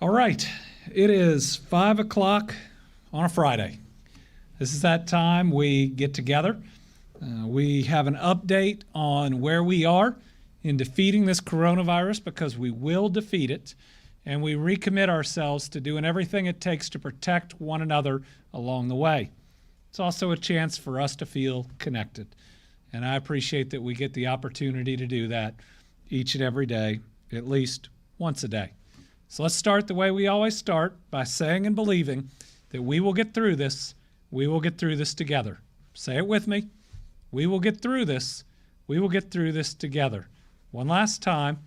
All right, it is 5 o'clock on a Friday. This is that time we get together. We have an update on where we are in defeating this coronavirus, because we will defeat it, and we recommit ourselves to doing everything it takes to protect one another along the way. It's also a chance for us to feel connected, and I appreciate that we get the opportunity to do that each and every day, at least once a day. So let's start the way we always start, by saying and believing that we will get through this. We will get through this together. Say it with me. We will get through this. We will get through this together. One last time.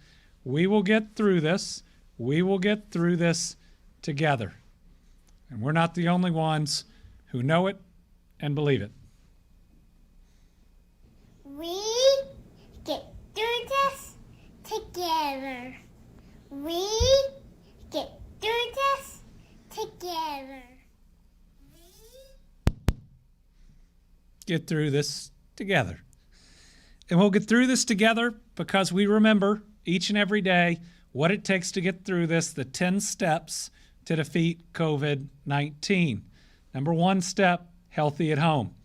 We will get through this. We will get through this together. And we're not the only ones who know it and believe it. We get through this together. We get through this together. Get through this together. And we'll get through this together because we remember each and every day what it takes to get through this, the 10 steps to defeat COVID-19. Number one step, healthy at home.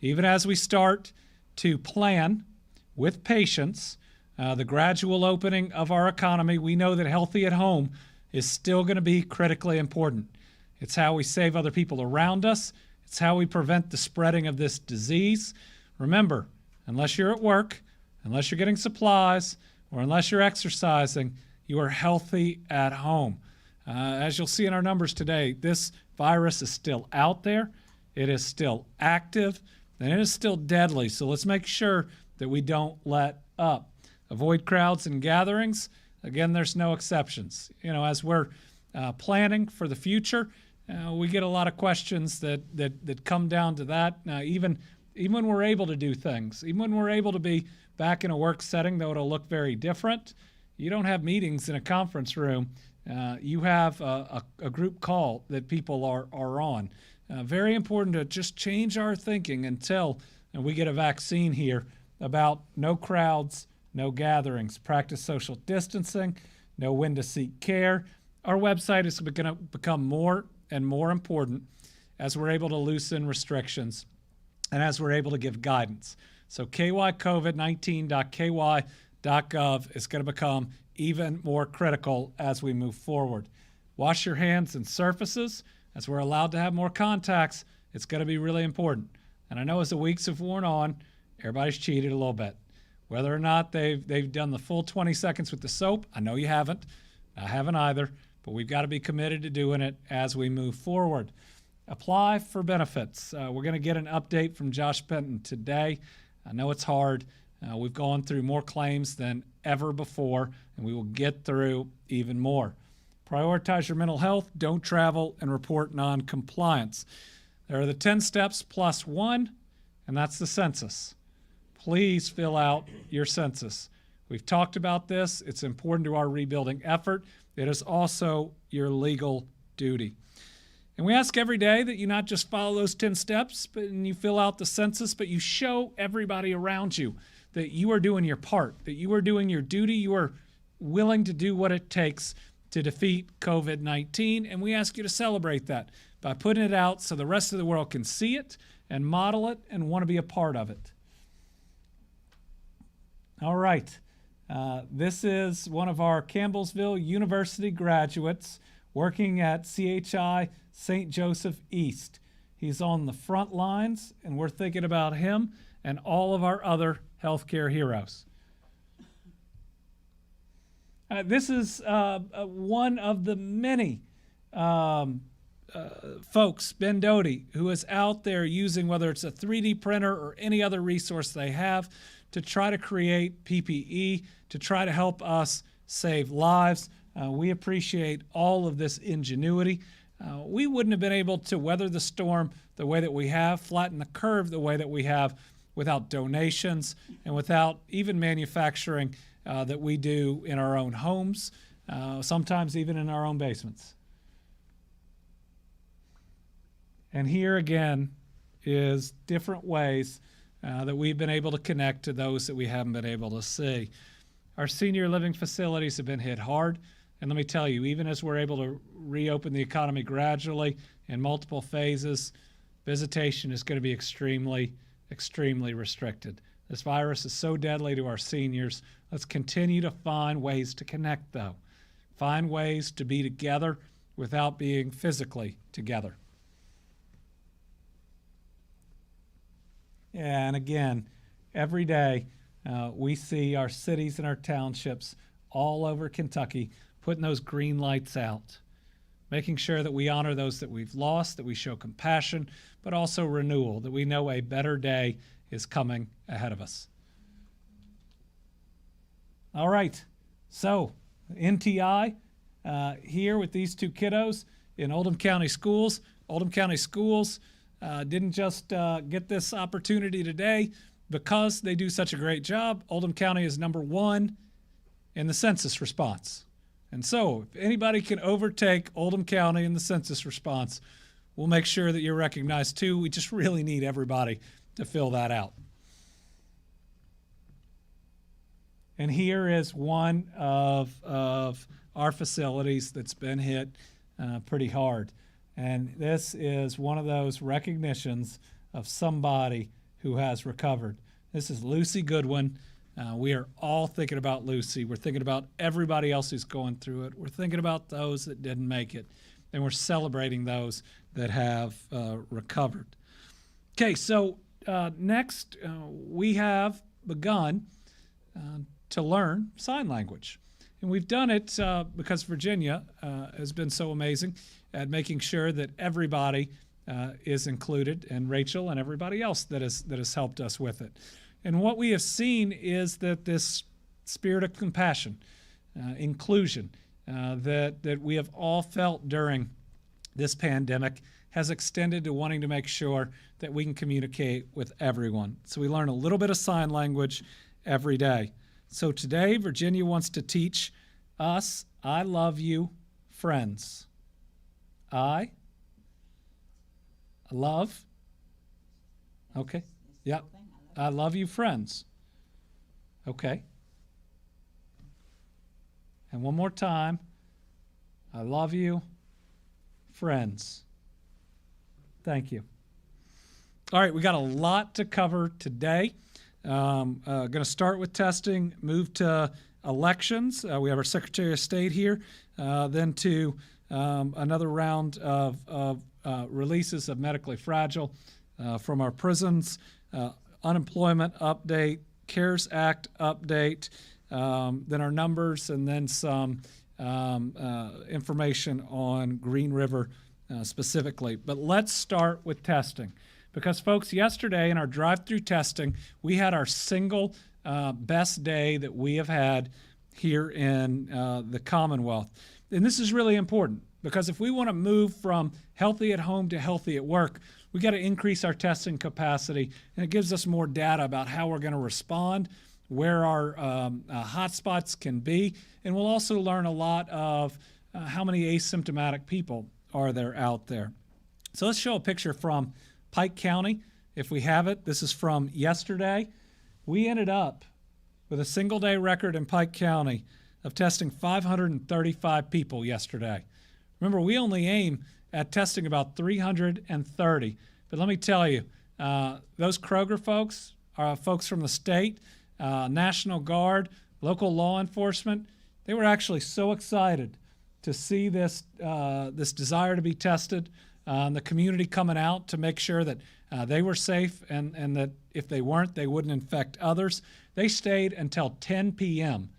Even as we start to plan with patience the gradual opening of our economy, we know that healthy at home is still going to be critically important. It's how we save other people around us. It's how we prevent the spreading of this disease. Remember, unless you're at work, unless you're getting supplies, or unless you're exercising, you are healthy at home. As you'll see in our numbers today, this virus is still out there. It is still active, and it is still deadly. So let's make sure that we don't let up. Avoid crowds and gatherings. Again, there's no exceptions. You know, as we're planning for the future, we get a lot of questions that come down to that. Even when we're able to do things, even when we're able to be back in a work setting, though it'll look very different, you don't have meetings in a conference room. You have a group call that people are on. Very important to just change our thinking until we get a vaccine here about no crowds, no gatherings, practice social distancing, know when to seek care. Our website is going to become more and more important as we're able to loosen restrictions and as we're able to give guidance. So kycovid19.ky.gov is going to become even more critical as we move forward. Wash your hands and surfaces. As we're allowed to have more contacts, it's going to be really important. And I know as the weeks have worn on, everybody's cheated a little bit. Whether or not they've done the full 20 seconds with the soap, I know you haven't. I haven't either. But we've got to be committed to doing it as we move forward. Apply for benefits. We're going to get an update from Josh Benton today. I know it's hard. We've gone through more claims than ever before, and we will get through even more. Prioritize your mental health. Don't travel and report non-compliance. There are the 10 steps plus one, and that's the census. Please fill out your census. We've talked about this. It's important to our rebuilding effort. It is also your legal duty. And we ask every day that you not just follow those 10 steps, but you fill out the census, but you show everybody around you that you are doing your part, that you are doing your duty, you are willing to do what it takes to defeat COVID-19. And we ask you to celebrate that by putting it out so the rest of the world can see it and model it and want to be a part of it. All right. This is one of our Campbellsville University graduates working at CHI St. Joseph East. He's on the front lines, and we're thinking about him and all of our other healthcare heroes. This is one of the many folks, Ben Doty, who is out there using, whether it's a 3D printer or any other resource they have, to try to create PPE, to try to help us save lives. We appreciate all of this ingenuity. We wouldn't have been able to weather the storm the way that we have, flatten the curve the way that we have, without donations and without even manufacturing that we do in our own homes, sometimes even in our own basements. And here again is different ways that we've been able to connect to those that we haven't been able to see. Our senior living facilities have been hit hard. And let me tell you, even as we're able to reopen the economy gradually in multiple phases, visitation is going to be extremely, extremely restricted. This virus is so deadly to our seniors. Let's continue to find ways to connect, though. Find ways to be together without being physically together. And again, every day we see our cities and our townships all over Kentucky putting those green lights out, making sure that we honor those that we've lost, that we show compassion, but also renewal, that we know a better day is coming ahead of us. All right, so NTI here with these two kiddos in Oldham County Schools. Oldham County Schools didn't just get this opportunity today because they do such a great job. Oldham County is #1 in the census response. And so if anybody can overtake Oldham County in the census response, we'll make sure that you're recognized too. We just really need everybody to fill that out. And here is one of our facilities that's been hit pretty hard. And this is one of those recognitions of somebody who has recovered. This is Lucy Goodwin. We are all thinking about Lucy. We're thinking about everybody else who's going through it. We're thinking about those that didn't make it. And we're celebrating those that have recovered. Okay, so next we have begun to learn sign language. And we've done it because Virginia has been so amazing at making sure that everybody is included, and Rachel and everybody else that has helped us with it. And what we have seen is that this spirit of compassion, inclusion, that we have all felt during this pandemic has extended to wanting to make sure that we can communicate with everyone. So we learn a little bit of sign language every day. So today, Virginia wants to teach us, I love you, friends. I love, okay, yeah. I love you, friends. Okay. And one more time. I love you, friends. Thank you. All right, we got a lot to cover today. Going to start with testing, move to elections. We have our Secretary of State here, then to another round of releases of medically fragile from our prisons. Unemployment update, CARES Act update, then our numbers, and then some information on Green River specifically. But let's start with testing. Because, folks, yesterday in our drive-through testing, we had our single best day that we have had here in the Commonwealth. And this is really important because if we want to move from healthy at home to healthy at work, we got to increase our testing capacity, and it gives us more data about how we're going to respond, where our hotspots can be, and we'll also learn a lot of how many asymptomatic people are there out there. So let's show a picture from Pike County, if we have it. This is from yesterday. We ended up with a single-day record in Pike County of testing 535 people yesterday. Remember, we only aim at testing about 330. But let me tell you, those Kroger folks are folks from the state, National Guard, local law enforcement. They were actually so excited to see this desire to be tested, the community coming out to make sure that they were safe and that if they weren't, they wouldn't infect others. They stayed until 10 p.m.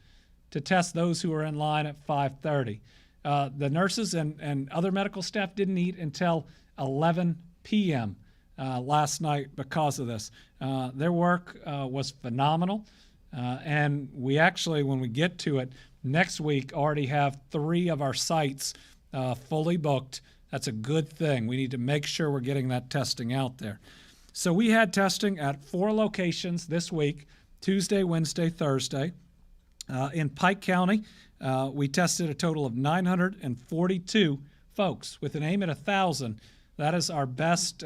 to test those who were in line at 5:30. The nurses and other medical staff didn't eat until 11 p.m. Last night because of this. Their work was phenomenal. And we actually, when we get to it, next week already have 3 of our sites fully booked. That's a good thing. We need to make sure we're getting that testing out there. So we had testing at 4 locations this week, Tuesday, Wednesday, Thursday. In Pike County, we tested a total of 942 folks with an aim at 1,000. That is our best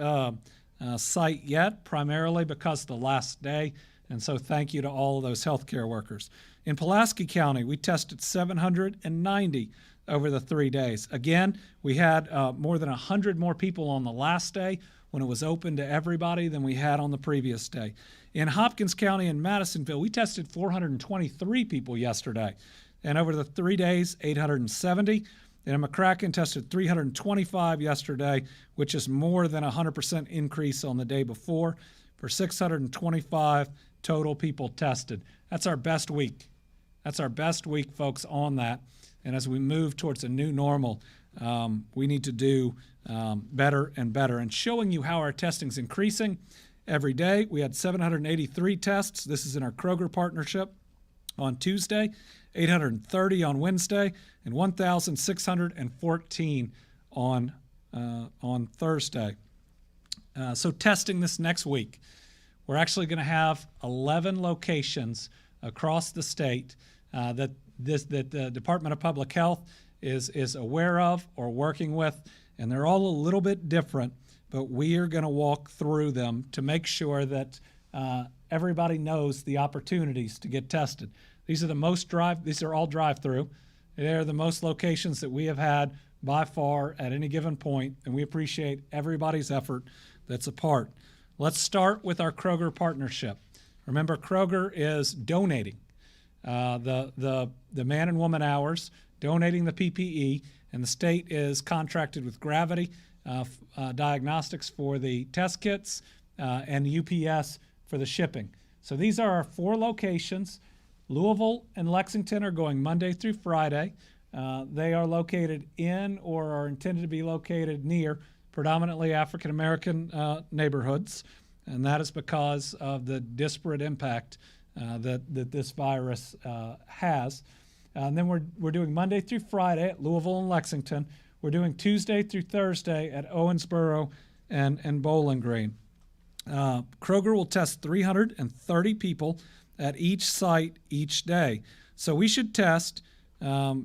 site yet, primarily because of the last day. And so thank you to all of those healthcare workers. In Pulaski County, we tested 790 over the 3 days. Again, we had more than 100 more people on the last day when it was open to everybody than we had on the previous day. In Hopkins County and Madisonville, we tested 423 people yesterday. And over the 3 days, 870. And McCracken tested 325 yesterday, which is more than a 100% increase on the day before, for 625 total people tested. That's our best week. That's our best week, folks, on that. And as we move towards a new normal, we need to do better and better. And showing you how our testing is increasing every day. We had 783 tests. This is in our Kroger partnership on Tuesday, 830 on Wednesday, and 1,614 on Thursday. So testing this next week, we're actually going to have 11 locations across the state that the Department of Public Health is aware of or working with, and they're all a little bit different, but we are going to walk through them to make sure that everybody knows the opportunities to get tested. These are all drive-through. They're the most locations that we have had by far at any given point, and we appreciate everybody's effort that's a part. Let's start with our Kroger partnership. Remember, Kroger is donating the man and woman hours, donating the PPE, and the state is contracted with Gravity Diagnostics for the test kits and UPS for the shipping. So these are our 4 locations. Louisville and Lexington are going Monday through Friday. They are located in or are intended to be located near predominantly African-American neighborhoods, and that is because of the disparate impact that this virus has. And then we're doing Monday through Friday at Louisville and Lexington. We're doing Tuesday through Thursday at Owensboro and Bowling Green. Kroger will test 330 people at each site each day. So we should test a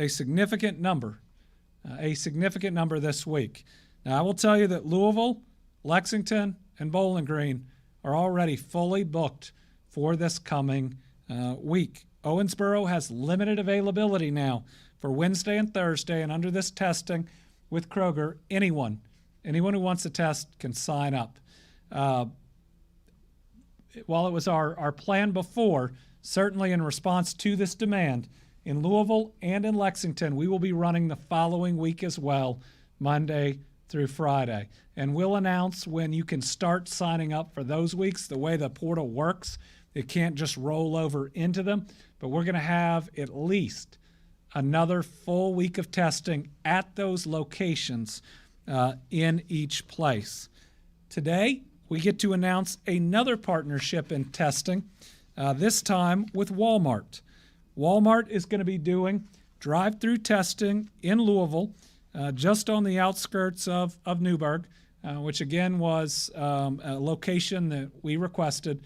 significant number this week. Now, I will tell you that Louisville, Lexington, and Bowling Green are already fully booked for this coming week. Owensboro has limited availability now for Wednesday and Thursday, and under this testing with Kroger, anyone who wants to test can sign up. While it was our plan before, certainly in response to this demand, in Louisville and in Lexington, we will be running the following week as well, Monday through Friday. And we'll announce when you can start signing up for those weeks. The way the portal works, it can't just roll over into them, but we're going to have at least another full week of testing at those locations in each place. Today, we get to announce another partnership in testing, this time with Walmart. Walmart is going to be doing drive-through testing in Louisville, just on the outskirts of Newburgh, which again was a location that we requested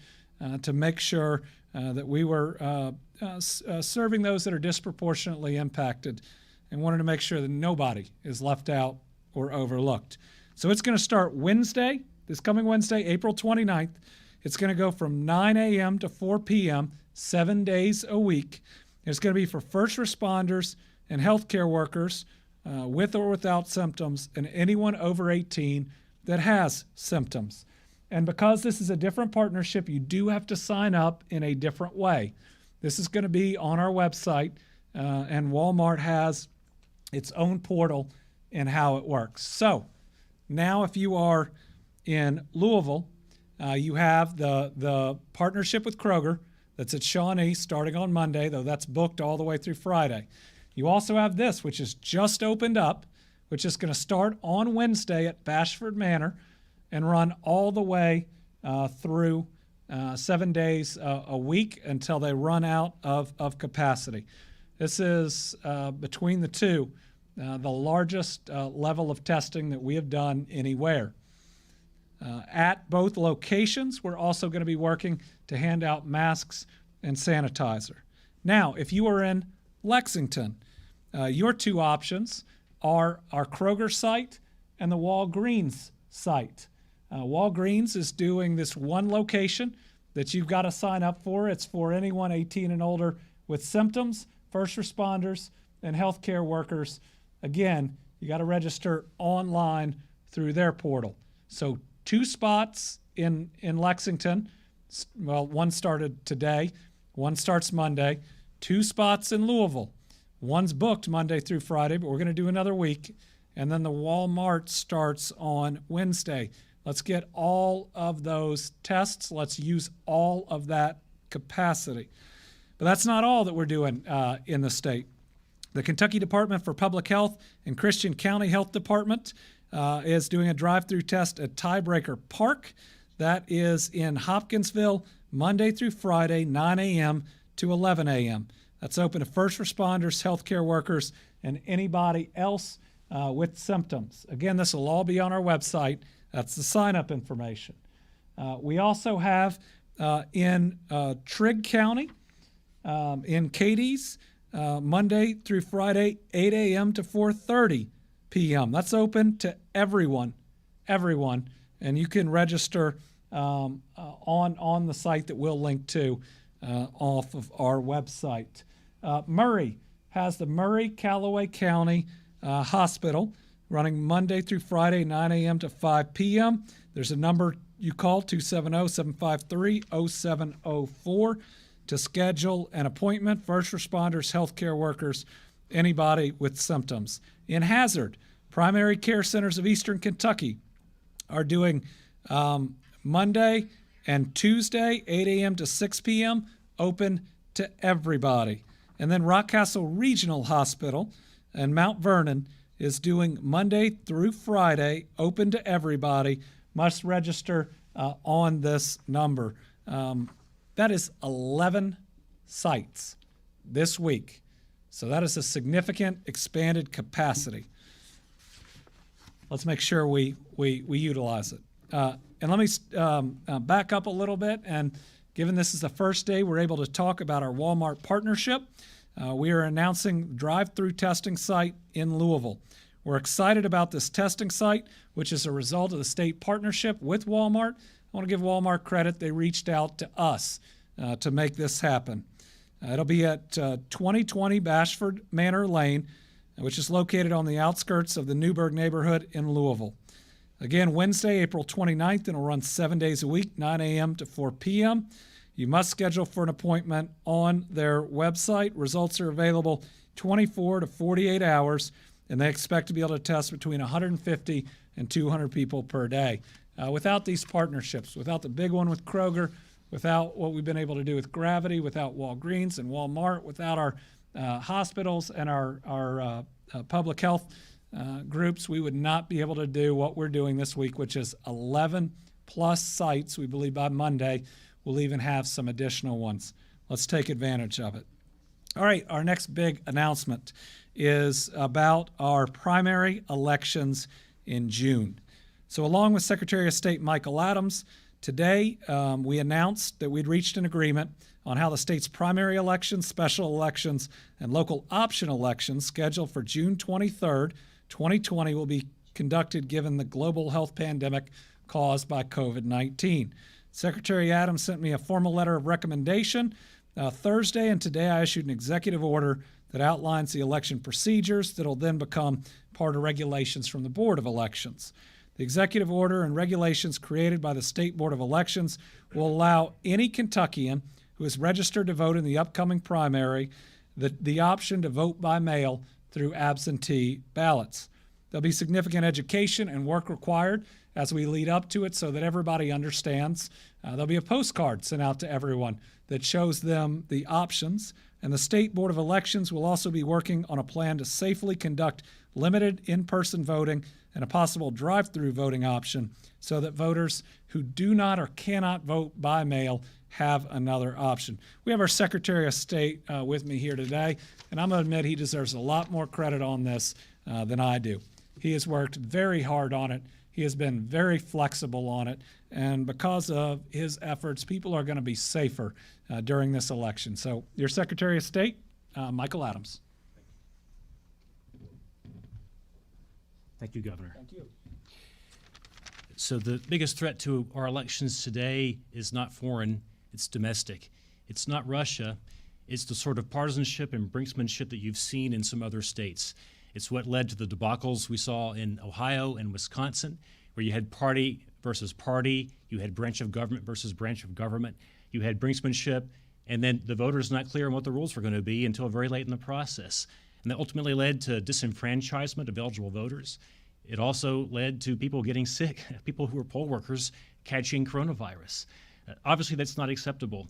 to make sure that we were serving those that are disproportionately impacted, and wanted to make sure that nobody is left out or overlooked. So it's going to start Wednesday, this coming Wednesday, April 29th. It's going to go from 9 a.m. to 4 p.m., 7 days a week. It's going to be for first responders and healthcare workers with or without symptoms, and anyone over 18 that has symptoms. And because this is a different partnership, you do have to sign up in a different way. This is going to be on our website, and Walmart has its own portal and how it works. So now if you are in Louisville, you have the partnership with Kroger that's at Shawnee starting on Monday, though that's booked all the way through Friday. You also have this, which is just opened up, which is going to start on Wednesday at Bashford Manor and run all the way through 7 days a week until they run out of capacity. This is, between the two, the largest level of testing that we have done anywhere. At both locations, we're also going to be working to hand out masks and sanitizer. Now, if you are in Lexington, your 2 options are our Kroger site and the Walgreens site. Walgreens is doing this one location that you've got to sign up for. It's for anyone 18 and older with symptoms, first responders, and healthcare workers. Again, you got to register online through their portal. So 2 spots in Lexington. Well, one started today. One starts Monday. 2 spots in Louisville. One's booked Monday through Friday, but we're going to do another week. And then the Walmart starts on Wednesday. Let's get all of those tests. Let's use all of that capacity. But that's not all that we're doing in the state. The Kentucky Department for Public Health and Christian County Health Department is doing a drive-through test at Tiebreaker Park. That is in Hopkinsville, Monday through Friday, 9 a.m. to 11 a.m. That's open to first responders, healthcare workers, and anybody else with symptoms. Again, this will all be on our website. That's the sign-up information. We also have in Trigg County, in Cadiz, Monday through Friday, 8 a.m. to 4:30 p.m. That's open to everyone, and you can register on the site that we'll link to off of our website. Murray has the Murray-Callaway County Hospital running Monday through Friday, 9 a.m. to 5 p.m. There's a number you call, 270-753-0704, to schedule an appointment. First responders, healthcare workers, anybody with symptoms. In Hazard, Primary Care Centers of Eastern Kentucky are doing Monday and Tuesday, 8 a.m. to 6 p.m., open to everybody. And then Rockcastle Regional Hospital in Mount Vernon is doing Monday through Friday, open to everybody. Must register on this number. That is 11 sites this week. So that is a significant expanded capacity. Let's make sure we utilize it. And let me back up a little bit. And given this is the first day we're able to talk about our Walmart partnership, we are announcing drive-through testing site in Louisville. We're excited about this testing site, which is a result of the state partnership with Walmart. I want to give Walmart credit. They reached out to us to make this happen. It'll be at 2020 Bashford Manor Lane, which is located on the outskirts of the Newburgh neighborhood in Louisville. Again, Wednesday, April 29th, and it'll run 7 days a week, 9 a.m. to 4 p.m. You must schedule for an appointment on their website. Results are available 24 to 48 hours, and they expect to be able to test between 150 and 200 people per day. Without these partnerships, without the big one with Kroger, without what we've been able to do with Gravity, without Walgreens and Walmart, without our hospitals and our public health groups, we would not be able to do what we're doing this week, which is 11 plus sites. We believe by Monday we'll even have some additional ones. Let's take advantage of it. All right, our next big announcement is about our primary elections in June. So along with Secretary of State Michael Adams, today we announced that we'd reached an agreement on how the state's primary elections, special elections, and local option elections scheduled for June 23rd, 2020 will be conducted given the global health pandemic caused by COVID-19. Secretary Adams sent me a formal letter of recommendation Thursday, and today I issued an executive order that outlines the election procedures that will then become part of regulations from the Board of Elections. The executive order and regulations created by the State Board of Elections will allow any Kentuckian who is registered to vote in the upcoming primary the option to vote by mail through absentee ballots. There'll be significant education and work required as we lead up to it so that everybody understands. There'll be a postcard sent out to everyone that shows them the options, and the State Board of Elections will also be working on a plan to safely conduct limited in-person voting and a possible drive-through voting option so that voters who do not or cannot vote by mail have another option. We have our Secretary of State with me here today, and I'm going to admit he deserves a lot more credit on this than I do. He has worked very hard on it. He has been very flexible on it, and because of his efforts, people are going to be safer during this election. So, your Secretary of State, Michael Adams. Thank you, Governor. Thank you. So the biggest threat to our elections today is not foreign. It's domestic. It's not Russia. It's the sort of partisanship and brinksmanship that you've seen in some other states. It's what led to the debacles we saw in Ohio and Wisconsin, where you had party versus party, you had branch of government versus branch of government, you had brinksmanship, and then the voters not clear on what the rules were going to be until very late in the process. And that ultimately led to disenfranchisement of eligible voters. It also led to people getting sick, people who were poll workers catching coronavirus. Obviously, that's not acceptable.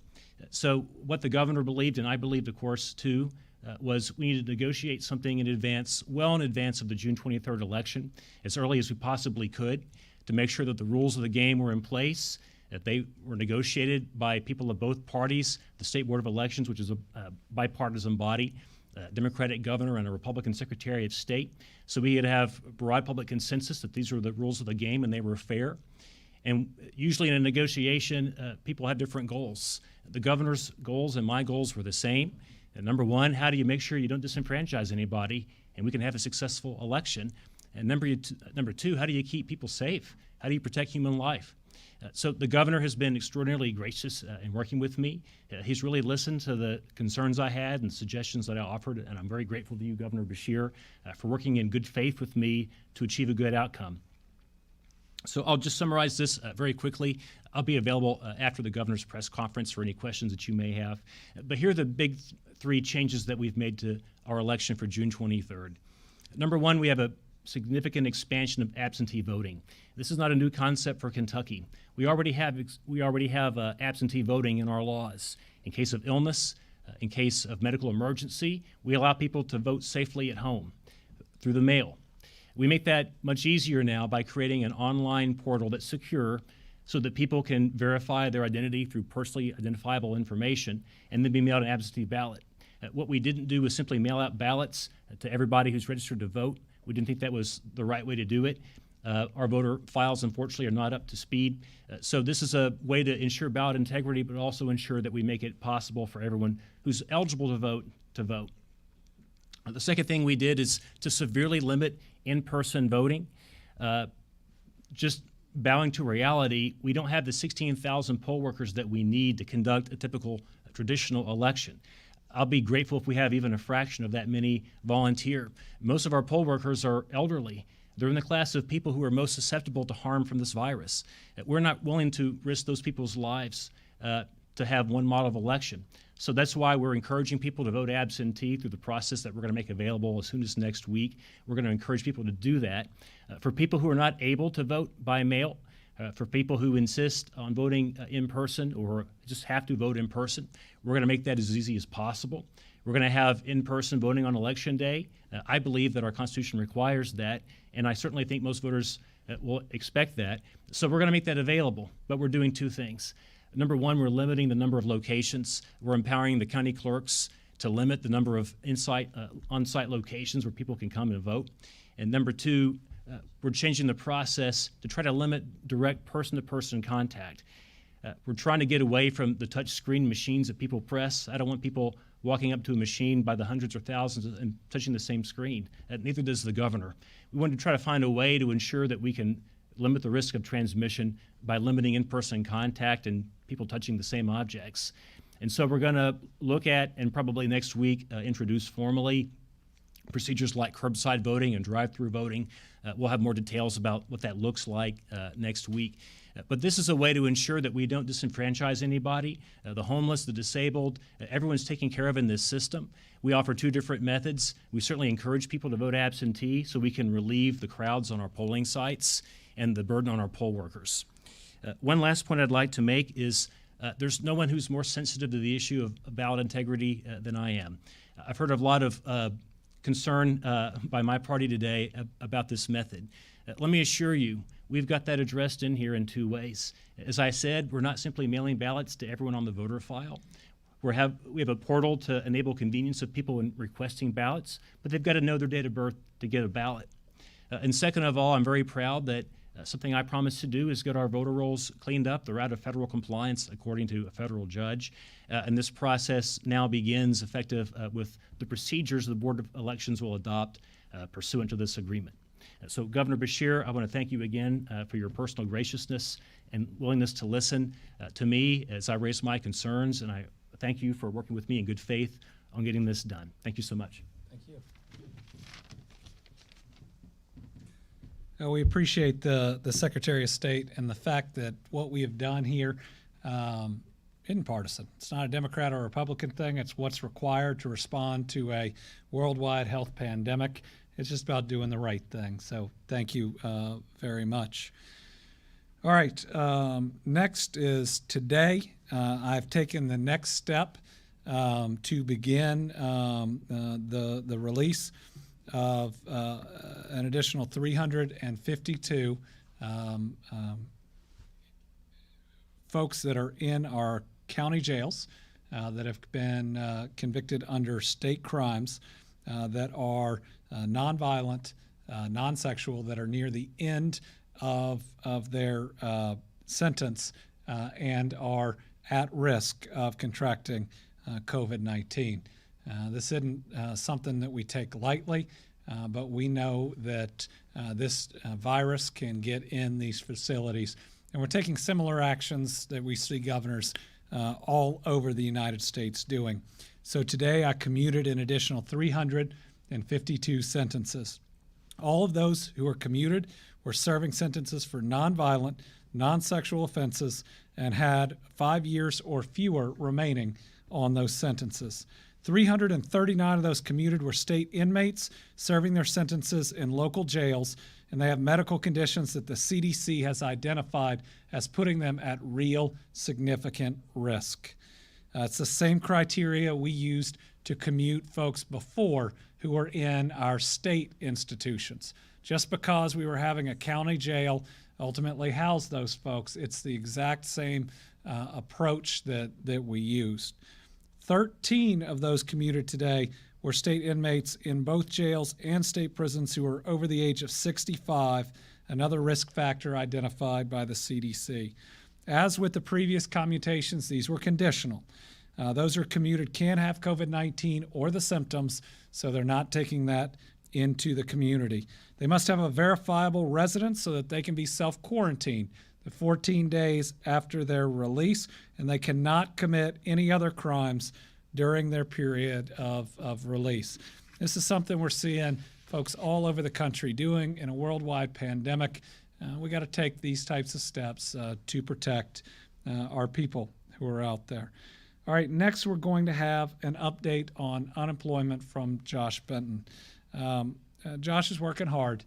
So what the governor believed, and I believed, of course, too, was we needed to negotiate something in advance, well in advance of the June 23rd election, as early as we possibly could, to make sure that the rules of the game were in place, that they were negotiated by people of both parties, the State Board of Elections, which is a bipartisan body, a Democratic governor and a Republican Secretary of State. So we had to have broad public consensus that these were the rules of the game and they were fair. And usually in a negotiation, people have different goals. The governor's goals and my goals were the same. And number one, how do you make sure you don't disenfranchise anybody and we can have a successful election? And number two, how do you keep people safe? How do you protect human life? So the governor has been extraordinarily gracious in working with me. He's really listened to the concerns I had and suggestions that I offered, and I'm very grateful to you, Governor Beshear, for working in good faith with me to achieve a good outcome. So I'll just summarize this very quickly. I'll be available after the governor's press conference for any questions that you may have. But here are the big three changes that we've made to our election for June 23rd. Number one, we have a significant expansion of absentee voting. This is not a new concept for Kentucky. We already have absentee voting in our laws. In case of illness, in case of medical emergency, we allow people to vote safely at home through the mail. We make that much easier now by creating an online portal that's secure so that people can verify their identity through personally identifiable information and then be mailed an absentee ballot. What we didn't do was simply mail out ballots to everybody who's registered to vote. We didn't think that was the right way to do it. Our voter files, unfortunately, are not up to speed. So this is a way to ensure ballot integrity, but also ensure that we make it possible for everyone who's eligible to vote to vote. The second thing we did is to severely limit in-person voting. Just bowing to reality, we don't have the 16,000 poll workers that we need to conduct a typical traditional election. I'll be grateful if we have even a fraction of that many volunteer. Most of our poll workers are elderly. They're in the class of people who are most susceptible to harm from this virus. We're not willing to risk those people's lives to have one model of election. So that's why we're encouraging people to vote absentee through the process that we're going to make available as soon as next week. We're going to encourage people to do that. For people who are not able to vote by mail, for people who insist on voting in person or just have to vote in person, we're going to make that as easy as possible. We're going to have in-person voting on Election Day. I believe that our Constitution requires that, and I certainly think most voters will expect that. So we're going to make that available, but we're doing two things. Number one, we're limiting the number of locations. We're empowering the county clerks to limit the number of on-site locations where people can come and vote. And number two, we're changing the process to try to limit direct person-to-person contact. We're trying to get away from the touch screen machines that people press. I don't want people walking up to a machine by the hundreds or thousands and touching the same screen. Neither does the governor. We want to try to find a way to ensure that we can limit the risk of transmission by limiting in-person contact and people touching the same objects. And so we're going to look at, and probably next week, introduce formally procedures like curbside voting and drive-through voting. We'll have more details about what that looks like next week. But this is a way to ensure that we don't disenfranchise anybody. The homeless, the disabled, everyone's taken care of in this system. We offer two different methods. We certainly encourage people to vote absentee so we can relieve the crowds on our polling sites and the burden on our poll workers. One last point I'd like to make is there's no one who's more sensitive to the issue of ballot integrity than I am. I've heard a lot of concern by my party today about this method. Let me assure you, we've got that addressed in here in two ways. As I said, we're not simply mailing ballots to everyone on the voter file. We have a portal to enable convenience of people in requesting ballots, but they've got to know their date of birth to get a ballot. And second of all, I'm very proud that something I promised to do is get our voter rolls cleaned up. They're out of federal compliance, according to a federal judge. And this process now begins effective with the procedures the Board of Elections will adopt pursuant to this agreement. So Governor Beshear, I want to thank you again for your personal graciousness and willingness to listen to me as I raise my concerns, and I thank you for working with me in good faith on getting this done. Thank you so much. Thank you. We appreciate the Secretary of State and the fact that what we have done here isn't partisan. It's not a Democrat or Republican thing. It's what's required to respond to a worldwide health pandemic. It's just about doing the right thing. So thank you very much. All right, next is today. I've taken the next step to begin the release of an additional 352 folks that are in our county jails that have been convicted under state crimes that are nonviolent, non-sexual, that are near the end of their sentence and are at risk of contracting COVID-19. This isn't something that we take lightly, but we know that this virus can get in these facilities. And we're taking similar actions that we see governors all over the United States doing. So today I commuted an additional 352 sentences. All of those who were commuted were serving sentences for nonviolent, non-sexual offenses and had 5 years or fewer remaining on those sentences. 339 of those commuted were state inmates serving their sentences in local jails, and they have medical conditions that the CDC has identified as putting them at real significant risk. It's the same criteria we used to commute folks before who were in our state institutions. Just because we were having a county jail ultimately house those folks, it's the exact same approach that we used. 13 of those commuted today were state inmates in both jails and state prisons who were over the age of 65, another risk factor identified by the CDC. As with the previous commutations, these were conditional. Those who are commuted can have COVID-19 or the symptoms, so they're not taking that into the community. They must have a verifiable residence so that they can be self-quarantined the 14 days after their release, and they cannot commit any other crimes during their period of release. This is something we're seeing folks all over the country doing in a worldwide pandemic. We got to take these types of steps to protect our people who are out there. All right, next we're going to have an update on unemployment from Josh Benton. Josh is working hard.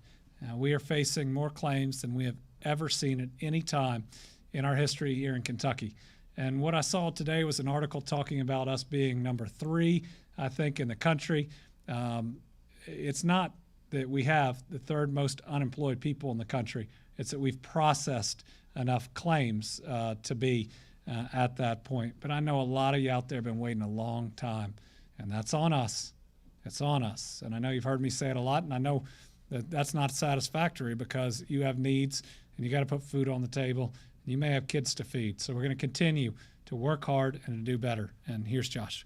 We are facing more claims than we have ever seen at any time in our history here in Kentucky. And what I saw today was an article talking about us being number 3, I think, in the country. It's not that we have the third most unemployed people in the country. It's that we've processed enough claims to be at that point. But I know a lot of you out there have been waiting a long time, and that's on us. It's on us. And I know you've heard me say it a lot, and I know that that's not satisfactory because you have needs and you got to put food on the table. You may have kids to feed. So we're going to continue to work hard and to do better. And here's Josh.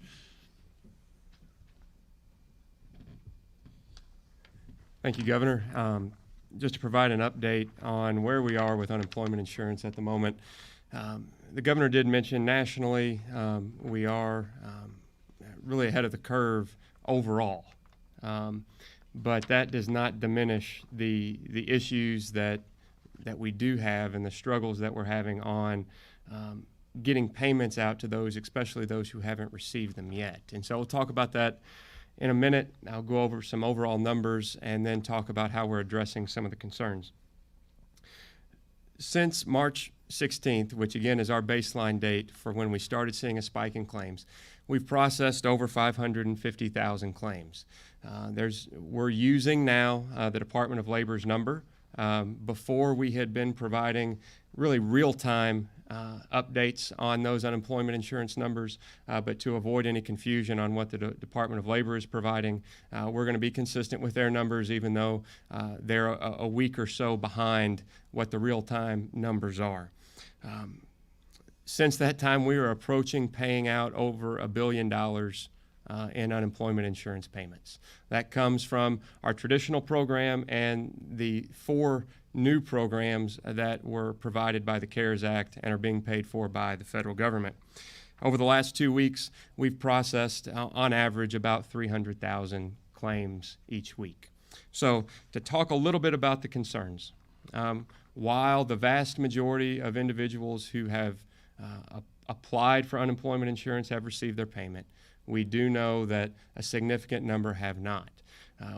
Thank you, Governor. Just to provide an update on where we are with unemployment insurance at the moment. The governor did mention nationally we are really ahead of the curve overall. But that does not diminish the issues that we do have and the struggles that we're having on getting payments out to those, especially those who haven't received them yet. And so we'll talk about that in a minute. I'll go over some overall numbers and then talk about how we're addressing some of the concerns. Since March 16th, which again is our baseline date for when we started seeing a spike in claims, we've processed over 550,000 claims. We're using now the Department of Labor's number. Before we had been providing really real-time updates on those unemployment insurance numbers, but to avoid any confusion on what the Department of Labor is providing, we're going to be consistent with their numbers even though they're a week or so behind what the real-time numbers are. Since that time, we are approaching paying out over $1 billion in unemployment insurance payments. That comes from our traditional program and the 4 new programs that were provided by the CARES Act and are being paid for by the federal government. Over the last 2 weeks, we've processed on average about 300,000 claims each week. So to talk a little bit about the concerns, while the vast majority of individuals who have applied for unemployment insurance have received their payment, we do know that a significant number have not.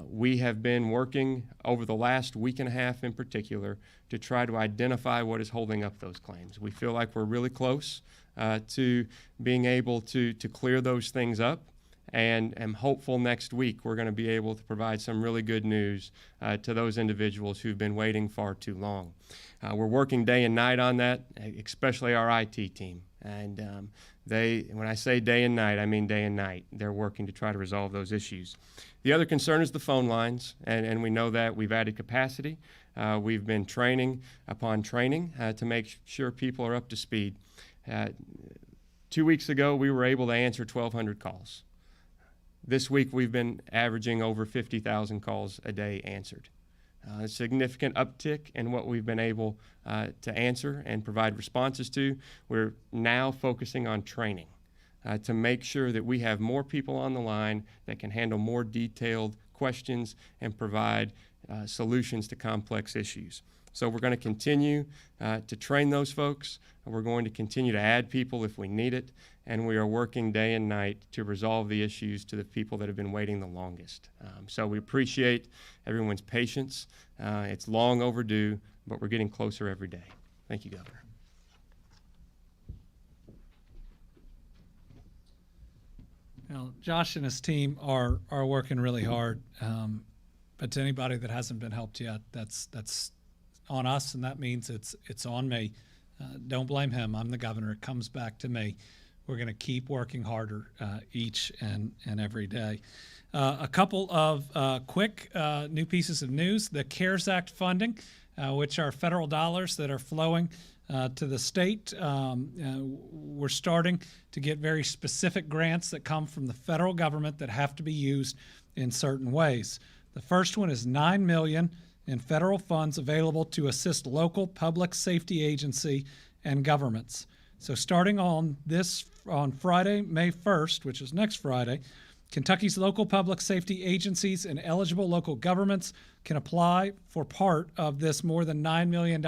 We have been working over the last week and a half in particular to try to identify what is holding up those claims. We feel like we're really close to being able to clear those things up, and am hopeful next week we're going to be able to provide some really good news to those individuals who've been waiting far too long. We're working day and night on that, especially our IT team. And when I say day and night, I mean day and night. They're working to try to resolve those issues. The other concern is the phone lines, and we know that we've added capacity. We've been training upon training to make sure people are up to speed. 2 weeks ago, we were able to answer 1,200 calls. This week, we've been averaging over 50,000 calls a day answered. A significant uptick in what we've been able to answer and provide responses to. We're now focusing on training to make sure that we have more people on the line that can handle more detailed questions and provide solutions to complex issues. So we're going to continue to train those folks. We're going to continue to add people if we need it, and we are working day and night to resolve the issues to the people that have been waiting the longest. So we appreciate everyone's patience. It's long overdue, but we're getting closer every day. Thank you, Governor. Well, Josh and his team are working really hard, but to anybody that hasn't been helped yet, that's on us, and that means it's on me. Don't blame him. I'm the governor. It comes back to me. We're going to keep working harder each and every day. A couple of quick new pieces of news. The CARES Act funding, which are federal dollars that are flowing to the state. We're starting to get very specific grants that come from the federal government that have to be used in certain ways. The first one is $9 million in federal funds available to assist local public safety agency and governments. So starting on Friday, May 1st, which is next Friday, Kentucky's local public safety agencies and eligible local governments can apply for part of this more than $9 million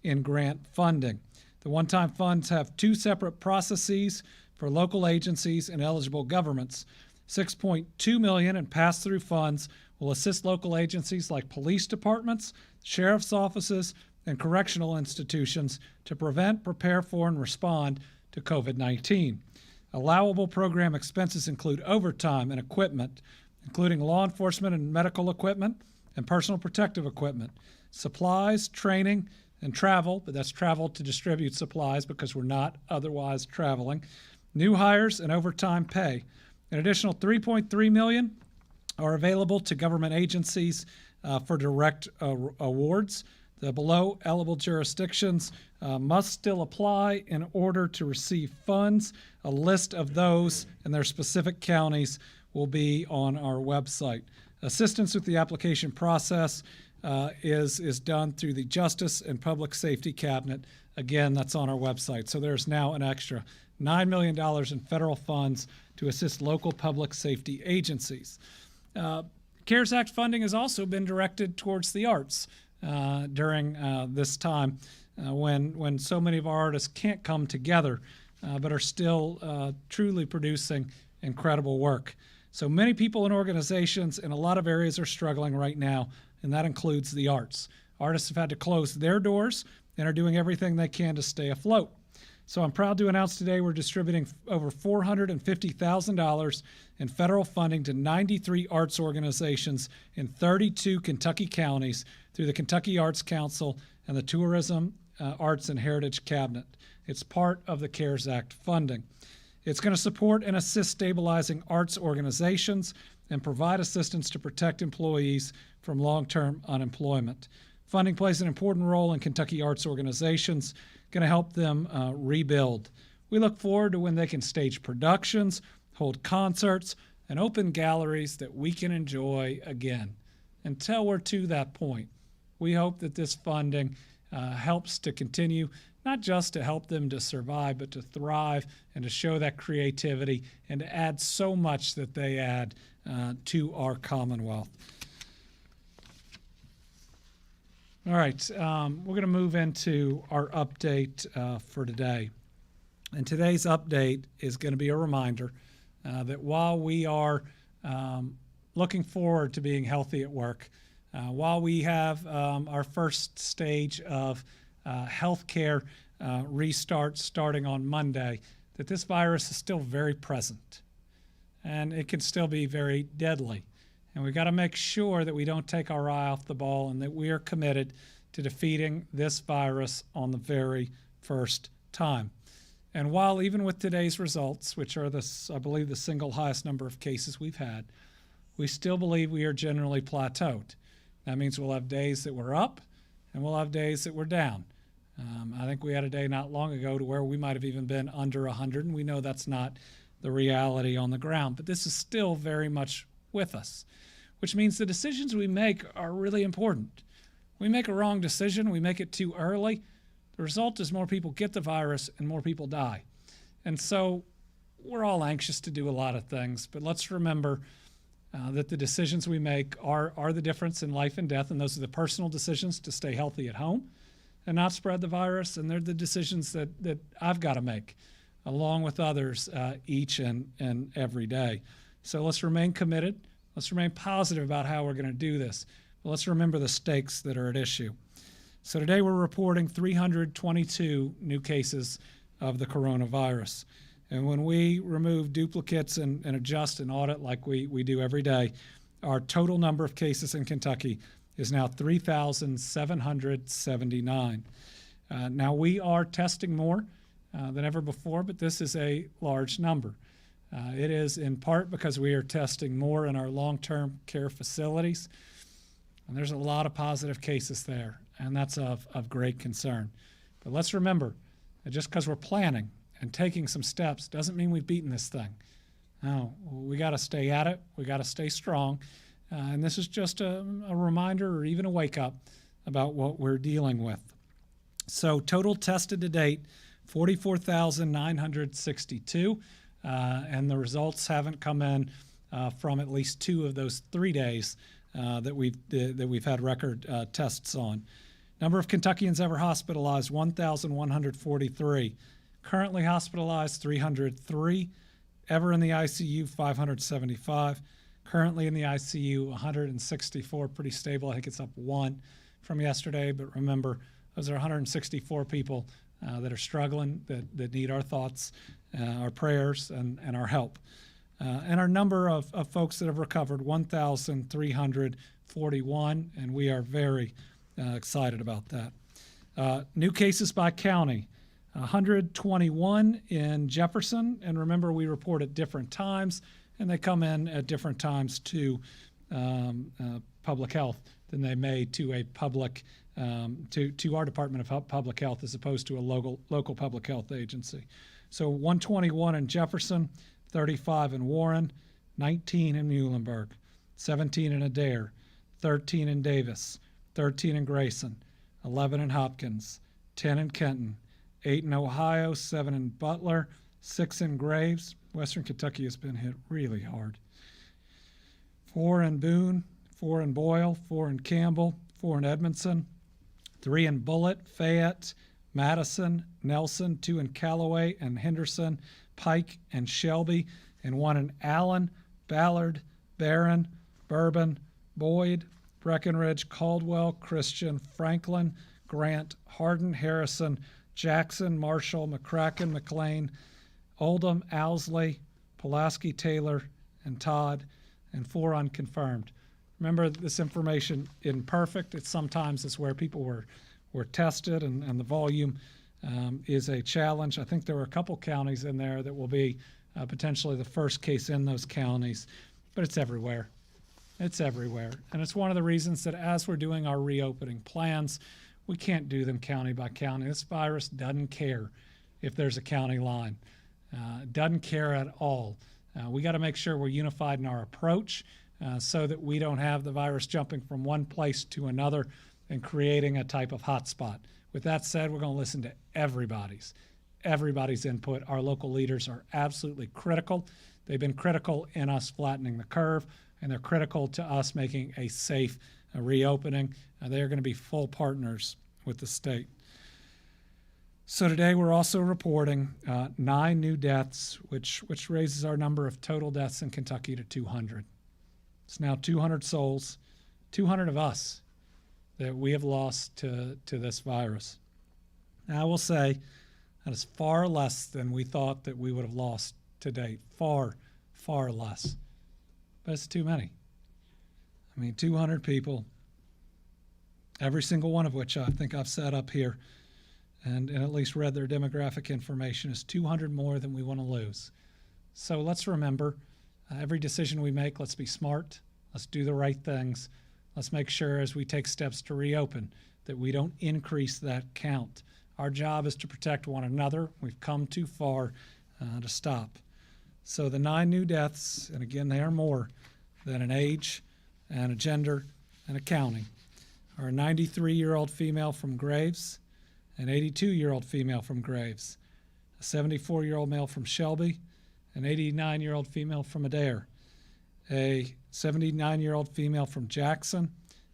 in grant funding. The one-time funds have 2 separate processes for local agencies and eligible governments. $6.2 million in pass-through funds will assist local agencies like police departments, sheriff's offices, and correctional institutions to prevent, prepare for, and respond to COVID-19. Allowable program expenses include overtime and equipment, including law enforcement and medical equipment and personal protective equipment, supplies, training, and travel, but that's travel to distribute supplies because we're not otherwise traveling, new hires, and overtime pay. An additional $3.3 million are available to government agencies for direct awards. The below eligible jurisdictions must still apply in order to receive funds. A list of those and their specific counties will be on our website. Assistance with the application process is done through the Justice and Public Safety Cabinet. Again, that's on our website. So there's now an extra $9 million in federal funds to assist local public safety agencies. CARES Act funding has also been directed towards the arts during this time when so many of our artists can't come together but are still truly producing incredible work. So many people and organizations in a lot of areas are struggling right now, and that includes the arts. Artists have had to close their doors and are doing everything they can to stay afloat. So I'm proud to announce today we're distributing over $450,000 in federal funding to 93 arts organizations in 32 Kentucky counties through the Kentucky Arts Council and the Tourism, Arts, and Heritage Cabinet. It's part of the CARES Act funding. It's going to support and assist stabilizing arts organizations and provide assistance to protect employees from long-term unemployment. Funding plays an important role in Kentucky arts organizations, going to help them rebuild. We look forward to when they can stage productions, hold concerts, and open galleries that we can enjoy again. Until we're to that point, we hope that this funding helps to continue, not just to help them to survive, but to thrive and to show that creativity and to add so much that they add to our Commonwealth. All right, we're going to move into our update for today. And today's update is going to be a reminder that while we are looking forward to being healthy at work, while we have our first stage of healthcare restart starting on Monday, that this virus is still very present and it can still be very deadly. And we've got to make sure that we don't take our eye off the ball and that we are committed to defeating this virus on the very first time. And while even with today's results, which are I believe the single highest number of cases we've had, we still believe we are generally plateaued. That means we'll have days that we're up and we'll have days that we're down. I think we had a day not long ago to where we might have even been under 100, and we know that's not the reality on the ground. But this is still very much with us, which means the decisions we make are really important. We make a wrong decision, we make it too early, the result is more people get the virus and more people die. And so we're all anxious to do a lot of things, but let's remember that the decisions we make are the difference in life and death, and those are the personal decisions to stay healthy at home and not spread the virus, and they're the decisions that I've got to make along with others each and every day. So let's remain committed. Let's remain positive about how we're going to do this. But let's remember the stakes that are at issue. So today we're reporting 322 new cases of the coronavirus. And when we remove duplicates and adjust and audit like we do every day, our total number of cases in Kentucky is now 3,779. Now we are testing more than ever before, but this is a large number. It is in part because we are testing more in our long-term care facilities, and there's a lot of positive cases there, and that's of great concern. But let's remember that just because we're planning and taking some steps doesn't mean we've beaten this thing. No, we got to stay at it. We got to stay strong, and this is just a reminder or even a wake-up about what we're dealing with. So total tested to date, 44,962. And the results haven't come in from at least 2 of those 3 days that we've had record tests on. Number of Kentuckians ever hospitalized, 1,143. Currently hospitalized, 303. Ever in the ICU, 575. Currently in the ICU, 164. Pretty stable. I think it's up 1 from yesterday. But remember, those are 164 people that are struggling, that need our thoughts, our prayers, and our help. And our number of folks that have recovered, 1,341, and we are very excited about that. New cases by county, 121 in Jefferson, and remember we report at different times, and they come in at different times to public health than they may to a public to our Department of Public Health as opposed to a local public health agency. So 121 in Jefferson, 35 in Warren, 19 in Muhlenberg, 17 in Adair, 13 in Davis, 13 in Grayson, 11 in Hopkins, 10 in Kenton, 8 in Ohio, 7 in Butler, 6 in Graves. Western Kentucky has been hit really hard. 4 in Boone, 4 in Boyle, 4 in Campbell, 4 in Edmondson, 3 in Bullitt, Fayette, Madison, Nelson, 2 in Callaway and Henderson, Pike and Shelby, and 1 in Allen, Ballard, Barron, Bourbon, Boyd, Breckenridge, Caldwell, Christian, Franklin, Grant, Hardin, Harrison, Jackson, Marshall, McCracken, McLean, Oldham, Owsley, Pulaski, Taylor, and Todd, and 4 unconfirmed. Remember, this information isn't perfect. Sometimes it's where people were tested, and the volume is a challenge. I think there were a couple counties in there that will be potentially the first case in those counties, but it's everywhere. It's everywhere. And it's one of the reasons that as we're doing our reopening plans, we can't do them county by county. This virus doesn't care if there's a county line. Doesn't care at all We got to make sure we're unified in our approach so that we don't have the virus jumping from one place to another and creating a type of hotspot. With that said, we're going to listen to everybody's input. Our local leaders are absolutely critical. They've been critical in us flattening the curve, and they're critical to us making a safe reopening. They are going to be full partners with the state. So today we're also reporting 9 new deaths, which raises our number of total deaths in Kentucky to 200. It's now 200 souls, 200 of us that we have lost to this virus. Now, I will say that is far less than we thought that we would have lost to date. Far, far less. But it's too many. I mean, 200 people, every single one of which I think I've set up here and at least read their demographic information, is 200 more than we want to lose. So let's remember, every decision we make, let's be smart, let's do the right things, let's make sure as we take steps to reopen that we don't increase that count. Our job is to protect one another. We've come too far to stop. So the 9 new deaths, and again, they are more than an age and a gender and a county, are a 93-year-old female from Graves, an 82-year-old female from Graves, a 74-year-old male from Shelby, an 89-year-old female from Adair, a 79-year-old female from Jackson,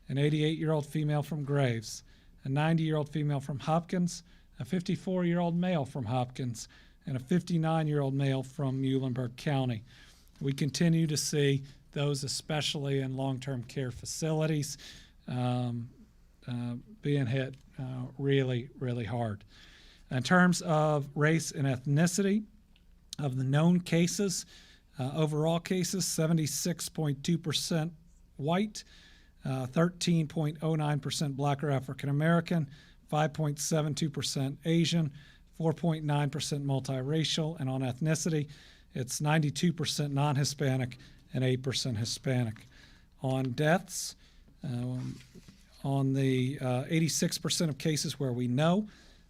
an 88-year-old female from Graves, a 90-year-old female from Hopkins, a 54-year-old male from Hopkins, and a 59-year-old male from Muhlenberg County. We continue to see those, especially in long-term care facilities, being hit really, really hard. In terms of race and ethnicity, of the known cases, overall cases, 76.2% white, 13.09% black or African American, 5.72% Asian, 4.9% multiracial, and on ethnicity, it's 92% non-Hispanic and 8% Hispanic. On deaths, on the 86% of cases where we know,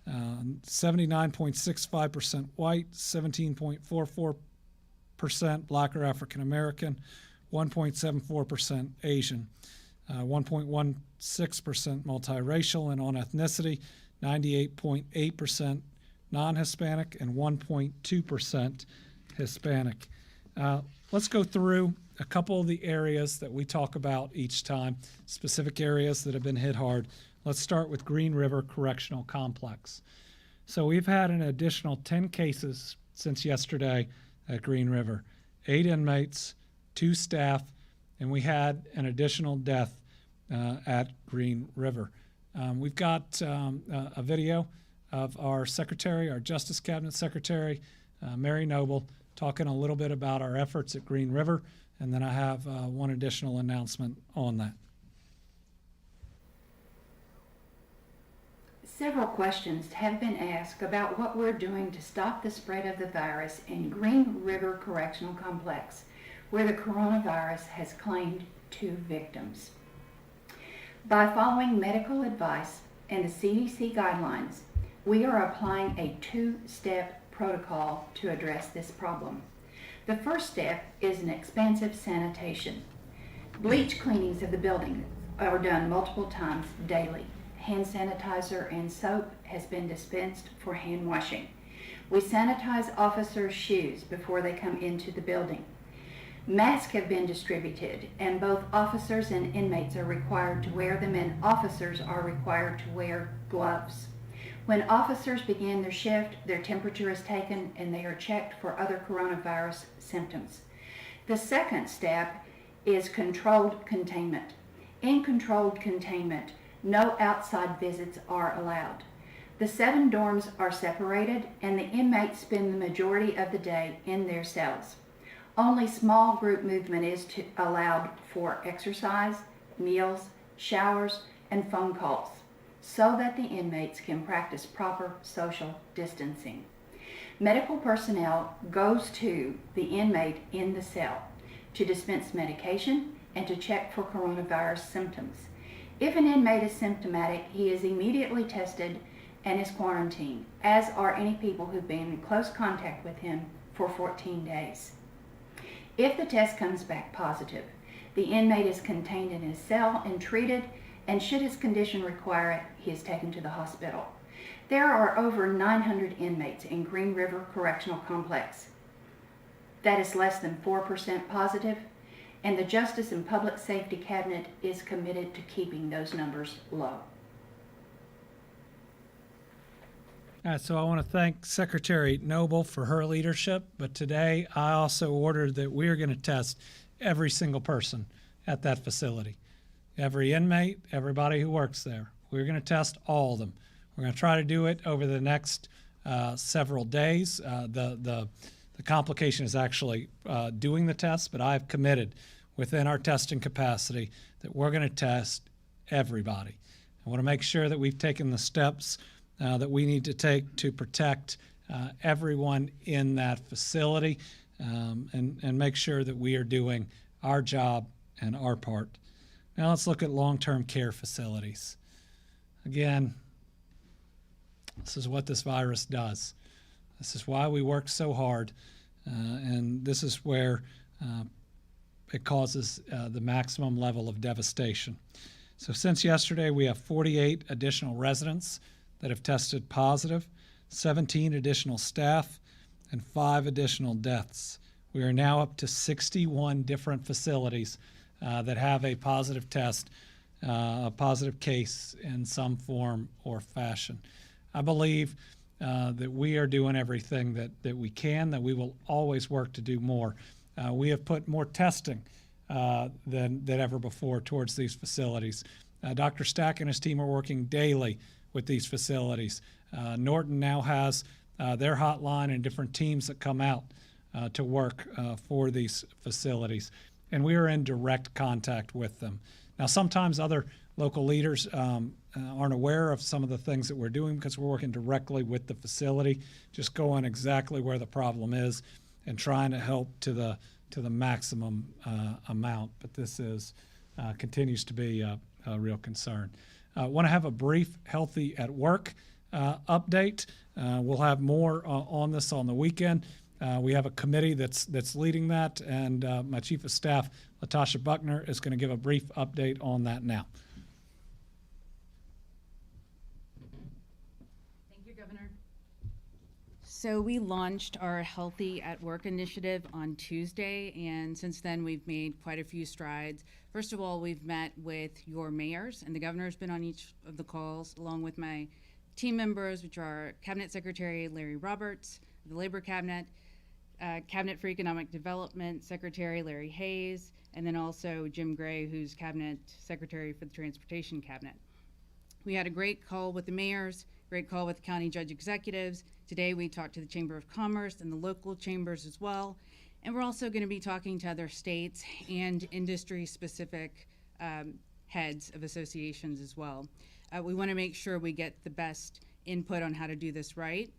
79.65% white, 17.44% black or African American, 1.74% Asian, 1.16% multiracial, and on ethnicity, 98.8% non-Hispanic and 1.2% Hispanic. Let's go through a couple of the areas that we talk about each time, specific areas that have been hit hard. Let's start with Green River Correctional Complex. So we've had an additional 10 cases since yesterday at Green River, 8 inmates, 2 staff, and we had an additional death at Green River. We've got a video of our secretary, our Justice Cabinet Secretary, Mary Noble, talking a little bit about our efforts at Green River, and then I have one additional announcement on that. Several questions have been asked about what we're doing to stop the spread of the virus in Green River Correctional Complex, where the coronavirus has claimed 2 victims. By following medical advice and the CDC guidelines, we are applying a 2-step protocol to address this problem. The first step is an expansive sanitation. Bleach cleanings of the building are done multiple times daily. Hand sanitizer and soap has been dispensed for hand washing. We sanitize officers' shoes before they come into the building. Masks have been distributed, and both officers and inmates are required to wear them, and officers are required to wear gloves. When officers begin their shift, their temperature is taken and they are checked for other coronavirus symptoms. The second step is controlled containment. In controlled containment, no outside visits are allowed. The 7 dorms are separated and the inmates spend the majority of the day in their cells. Only small group movement is allowed for exercise, meals, showers, and phone calls, so that the inmates can practice proper social distancing. Medical personnel goes to the inmate in the cell to dispense medication and to check for coronavirus symptoms. If an inmate is symptomatic, he is immediately tested and is quarantined, as are any people who've been in close contact with him for 14 days. If the test comes back positive, the inmate is contained in his cell and treated, and should his condition require it, he is taken to the hospital. There are over 900 inmates in Green River Correctional Complex. That is less than 4% positive, and the Justice and Public Safety Cabinet is committed to keeping those numbers low. All right, so I want to thank Secretary Noble for her leadership, but today I also ordered that we are going to test every single person at that facility. Every inmate, everybody who works there. We're going to test all of them. We're going to try to do it over the next several days. The complication is actually doing the test, but I've committed within our testing capacity that we're going to test everybody. I want to make sure that we've taken the steps that we need to take to protect everyone in that facility and make sure that we are doing our job and our part. Now let's look at long-term care facilities. Again, this is what this virus does. This is why we work so hard, and this is where it causes the maximum level of devastation. So since yesterday, we have 48 additional residents that have tested positive, 17 additional staff, and 5 additional deaths. We are now up to 61 different facilities that have a positive test, a positive case in some form or fashion. I believe that we are doing everything that we can, that we will always work to do more. We have put more testing than ever before towards these facilities. Dr. Stack and his team are working daily with these facilities. Norton now has their hotline and different teams that come out to work for these facilities, and we are in direct contact with them. Now, sometimes other local leaders aren't aware of some of the things that we're doing because we're working directly with the facility, just going exactly where the problem is and trying to help to the maximum amount. But this is continues to be a real concern. Want to have a brief Healthy at Work update. We'll have more on this on the weekend. We have a committee that's leading that, and my Chief of Staff, Latasha Buckner, is going to give a brief update on that now. Thank you, Governor. So we launched our Healthy at Work initiative on Tuesday, and since then we've made quite a few strides. First of all, we've met with your mayors, and the governor's been on each of the calls, along with my team members, which are Cabinet Secretary Larry Roberts, the Labor Cabinet, Cabinet for Economic Development Secretary Larry Hayes, and then also Jim Gray, who's Cabinet Secretary for the Transportation Cabinet. We had a great call with the mayors, great call with the county judge executives. Today we talked to the Chamber of Commerce and the local chambers as well. And we're also going to be talking to other states and industry-specific heads of associations as well. We want to make sure we get the best input on how to do this right.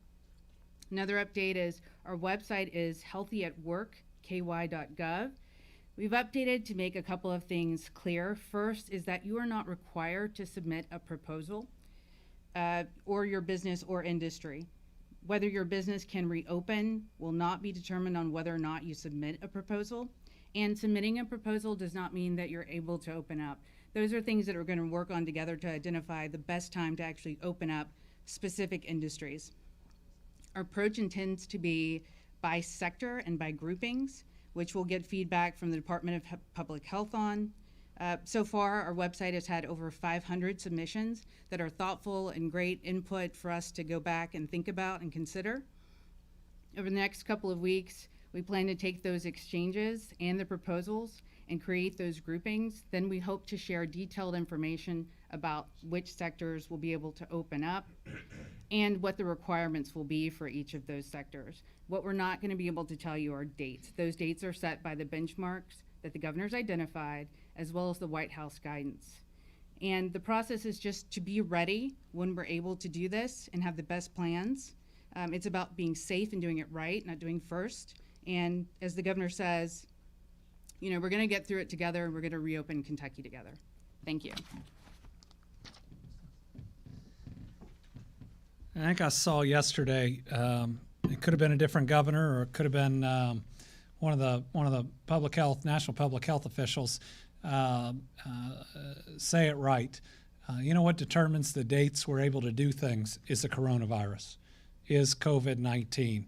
Another update is our website is healthyatworkky.gov. We've updated to make a couple of things clear. First is that you are not required to submit a proposal or your business or industry. Whether your business can reopen will not be determined on whether or not you submit a proposal. And submitting a proposal does not mean that you're able to open up. Those are things that we're going to work on together to identify the best time to actually open up specific industries. Our approach intends to be by sector and by groupings, which we'll get feedback from the Department of Public Health on. So far, our website has had over 500 submissions that are thoughtful and great input for us to go back and think about and consider. Over the next couple of weeks, we plan to take those exchanges and the proposals and create those groupings. Then we hope to share detailed information about which sectors will be able to open up and what the requirements will be for each of those sectors. What we're not going to be able to tell you are dates. Those dates are set by the benchmarks that the governor's identified, as well as the White House guidance. And the process is just to be ready when we're able to do this and have the best plans. It's about being safe and doing it right, not doing first. And as the governor says, you know, we're going to get through it together, and we're going to reopen Kentucky together. Thank you. I think I saw yesterday, it could have been a different governor, or it could have been one of the national public health officials say it right. You know what determines the dates we're able to do things is the coronavirus, is COVID-19.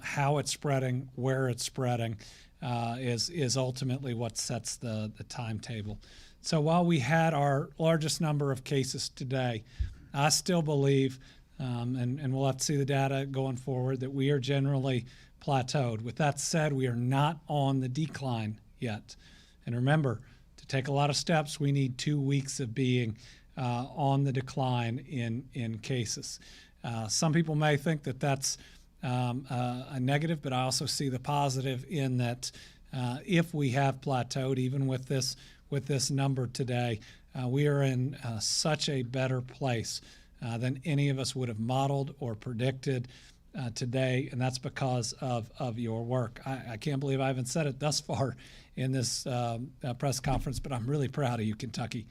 How it's spreading, where it's spreading, is ultimately what sets the timetable. So while we had our largest number of cases today, I still believe, and we'll have to see the data going forward, that we are generally plateaued. With that said, we are not on the decline yet. And remember, to take a lot of steps, we need 2 weeks of being on the decline in cases. Some people may think that that's a negative, but I also see the positive in that if we have plateaued, even with this number today, we are in such a better place than any of us would have modeled or predicted today, and that's because of your work. I can't believe I haven't said it thus far in this press conference, but I'm really proud of you, Kentucky.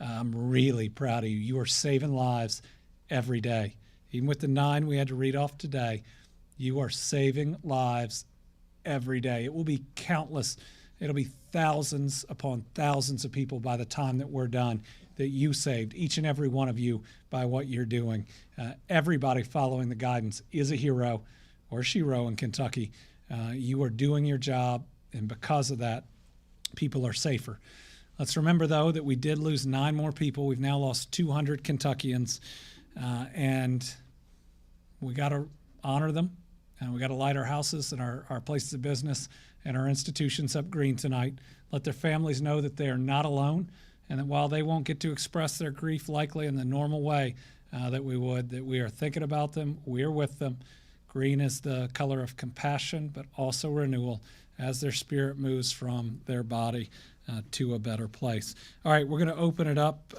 I'm really proud of you. You are saving lives every day. Even with the 9 we had to read off today, you are saving lives every day. It will be countless. It'll be thousands upon thousands of people by the time that we're done that you saved, each and every one of you, by what you're doing. Everybody following the guidance is a hero or shero in Kentucky. You are doing your job, and because of that, people are safer. Let's remember, though, that we did lose 9 more people. We've now lost 200 Kentuckians, and we got to honor them, and we got to light our houses and our places of business and our institutions up green tonight. Let their families know that they are not alone, and that while they won't get to express their grief likely in the normal way that we would, that we are thinking about them, we are with them. Green is the color of compassion, but also renewal as their spirit moves from their body to a better place. All right, we're going to open it up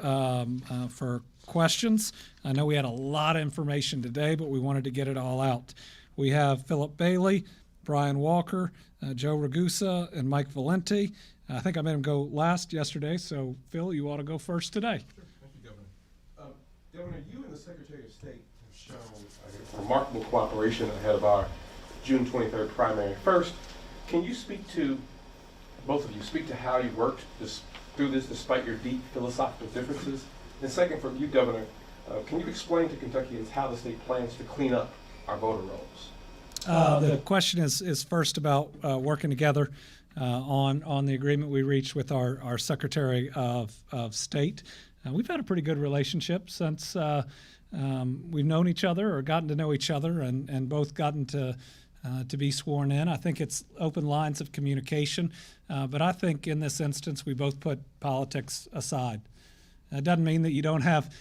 for questions. I know we had a lot of information today, but we wanted to get it all out. We have Philip Bailey, Brian Walker, Joe Ragusa, and Mike Valenti. I think I made him go last yesterday, so Phil, you ought to go first today. Sure. Thank you, Governor. Governor, you and the Secretary of State have shown remarkable cooperation ahead of our June 23rd primary. First, can you speak to, both of you, speak to how you worked through this despite your deep philosophical differences? And second, for you, Governor, can you explain to Kentuckians how the state plans to clean up our voter rolls? The question is first about working together on the agreement we reached with our Secretary of State. We've had a pretty good relationship since we've known each other or gotten to know each other and both gotten to be sworn in. I think it's open lines of communication, but I think in this instance we both put politics aside. It doesn't mean that you don't have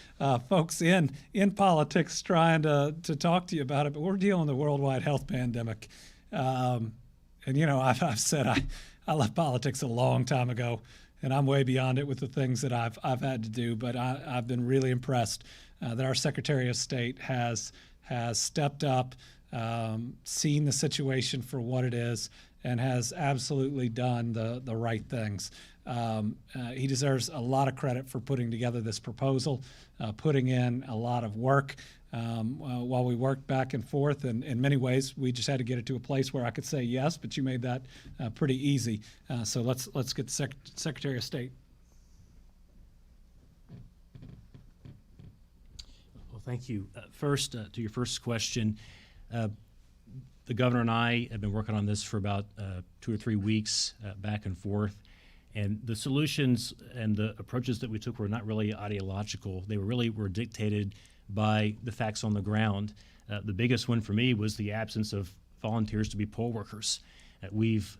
folks in politics trying to talk to you about it, but we're dealing with a worldwide health pandemic. And, you know, I've said I left politics a long time ago, and I'm way beyond it with the things that I've had to do. But I've been really impressed that our Secretary of State has stepped up, seen the situation for what it is, and has absolutely done the right things. He deserves a lot of credit for putting together this proposal, putting in a lot of work. While we worked back and forth, and in many ways, we just had to get it to a place where I could say yes, but you made that pretty easy. So let's get the Secretary of State. Well, thank you. First, to your first question, the governor and I have been working on this for about 2 or 3 weeks, back and forth. And the solutions and the approaches that we took were not really ideological. They were dictated by the facts on the ground. The biggest one for me was the absence of volunteers to be poll workers. We've,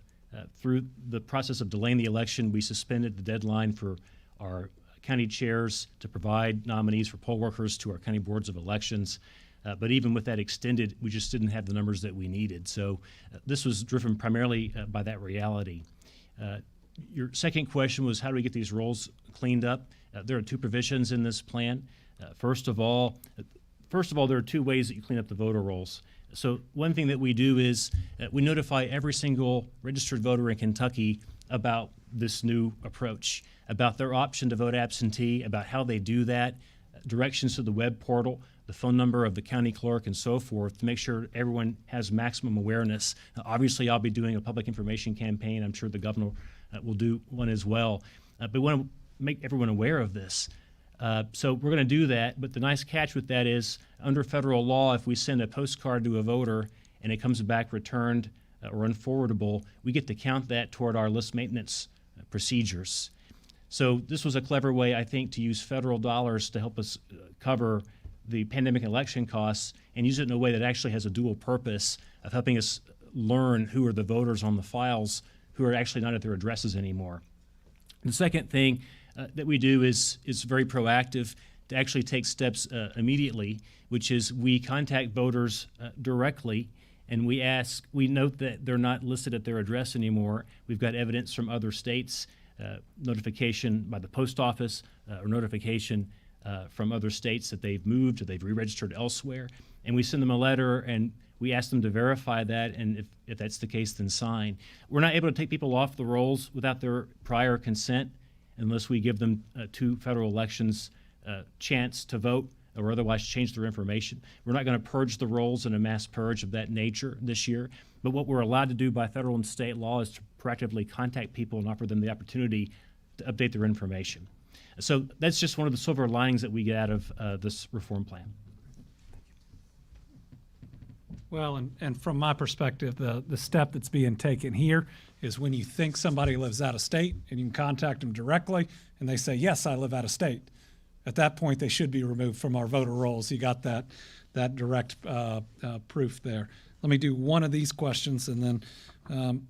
through the process of delaying the election, we suspended the deadline for our county chairs to provide nominees for poll workers to our county boards of elections. But even with that extended, we just didn't have the numbers that we needed. So this was driven primarily by that reality. Your second question was, how do we get these rolls cleaned up? There are 2 provisions in this plan. First of all, there are 2 ways that you clean up the voter rolls. So one thing that we do is we notify every single registered voter in Kentucky about this new approach, about their option to vote absentee, about how they do that, directions to the web portal. the phone number of the county clerk, and so forth, to make sure everyone has maximum awareness. Obviously, I'll be doing a public information campaign. I'm sure the governor will do one as well. But we want to make everyone aware of this. So we're going to do that, but the nice catch with that is, under federal law, if we send a postcard to a voter and it comes back returned or unforwardable, we get to count that toward our list maintenance procedures. So this was a clever way, I think, to use federal dollars to help us cover the pandemic election costs, and use it in a way that actually has a dual purpose of helping us learn who are the voters on the files who are actually not at their addresses anymore. The second thing that we do is very proactive, to actually take steps immediately, which is we contact voters directly, and we note that they're not listed at their address anymore. We've got evidence from other states, notification by the post office, or notification from other states that they've moved or they've re-registered elsewhere. And we send them a letter and we ask them to verify that, and if that's the case, then sign. We're not able to take people off the rolls without their prior consent unless we give them 2 federal elections chance to vote or otherwise change their information. We're not going to purge the rolls in a mass purge of that nature this year, but what we're allowed to do by federal and state law is to proactively contact people and offer them the opportunity to update their information. So that's just one of the silver linings that we get out of this reform plan. Well, and from my perspective, the step that's being taken here is when you think somebody lives out of state and you can contact them directly and they say, yes, I live out of state. At that point, they should be removed from our voter rolls. You got that direct proof there. Let me do one of these questions, and then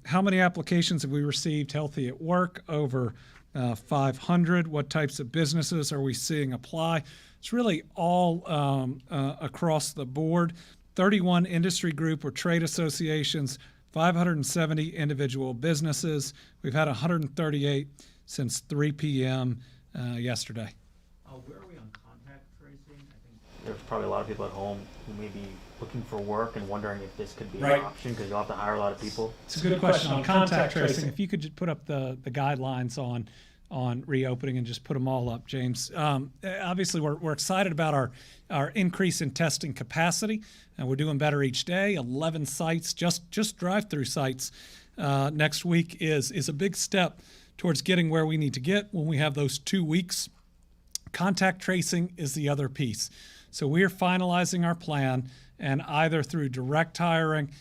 how many applications have we received? Healthy at Work, over 500. What types of businesses are we seeing apply? It's really all across the board. 31 industry group or trade associations, 570 individual businesses. We've had 138 since 3 p.m. Yesterday. Where are we on contact tracing? I think there's probably a lot of people at home who may be looking for work and wondering if this could be Right. an option, because you'll have to hire a lot of people. It's a good question on contact tracing. If you could just put up the guidelines on reopening and just put them all up, James. Obviously, we're excited about our increase in testing capacity, and we're doing better each day. 11 sites, just drive-through sites. Next week is a big step towards getting where we need to get when we have those 2 weeks. Contact tracing is the other piece. So we are finalizing our plan, and either through direct hiring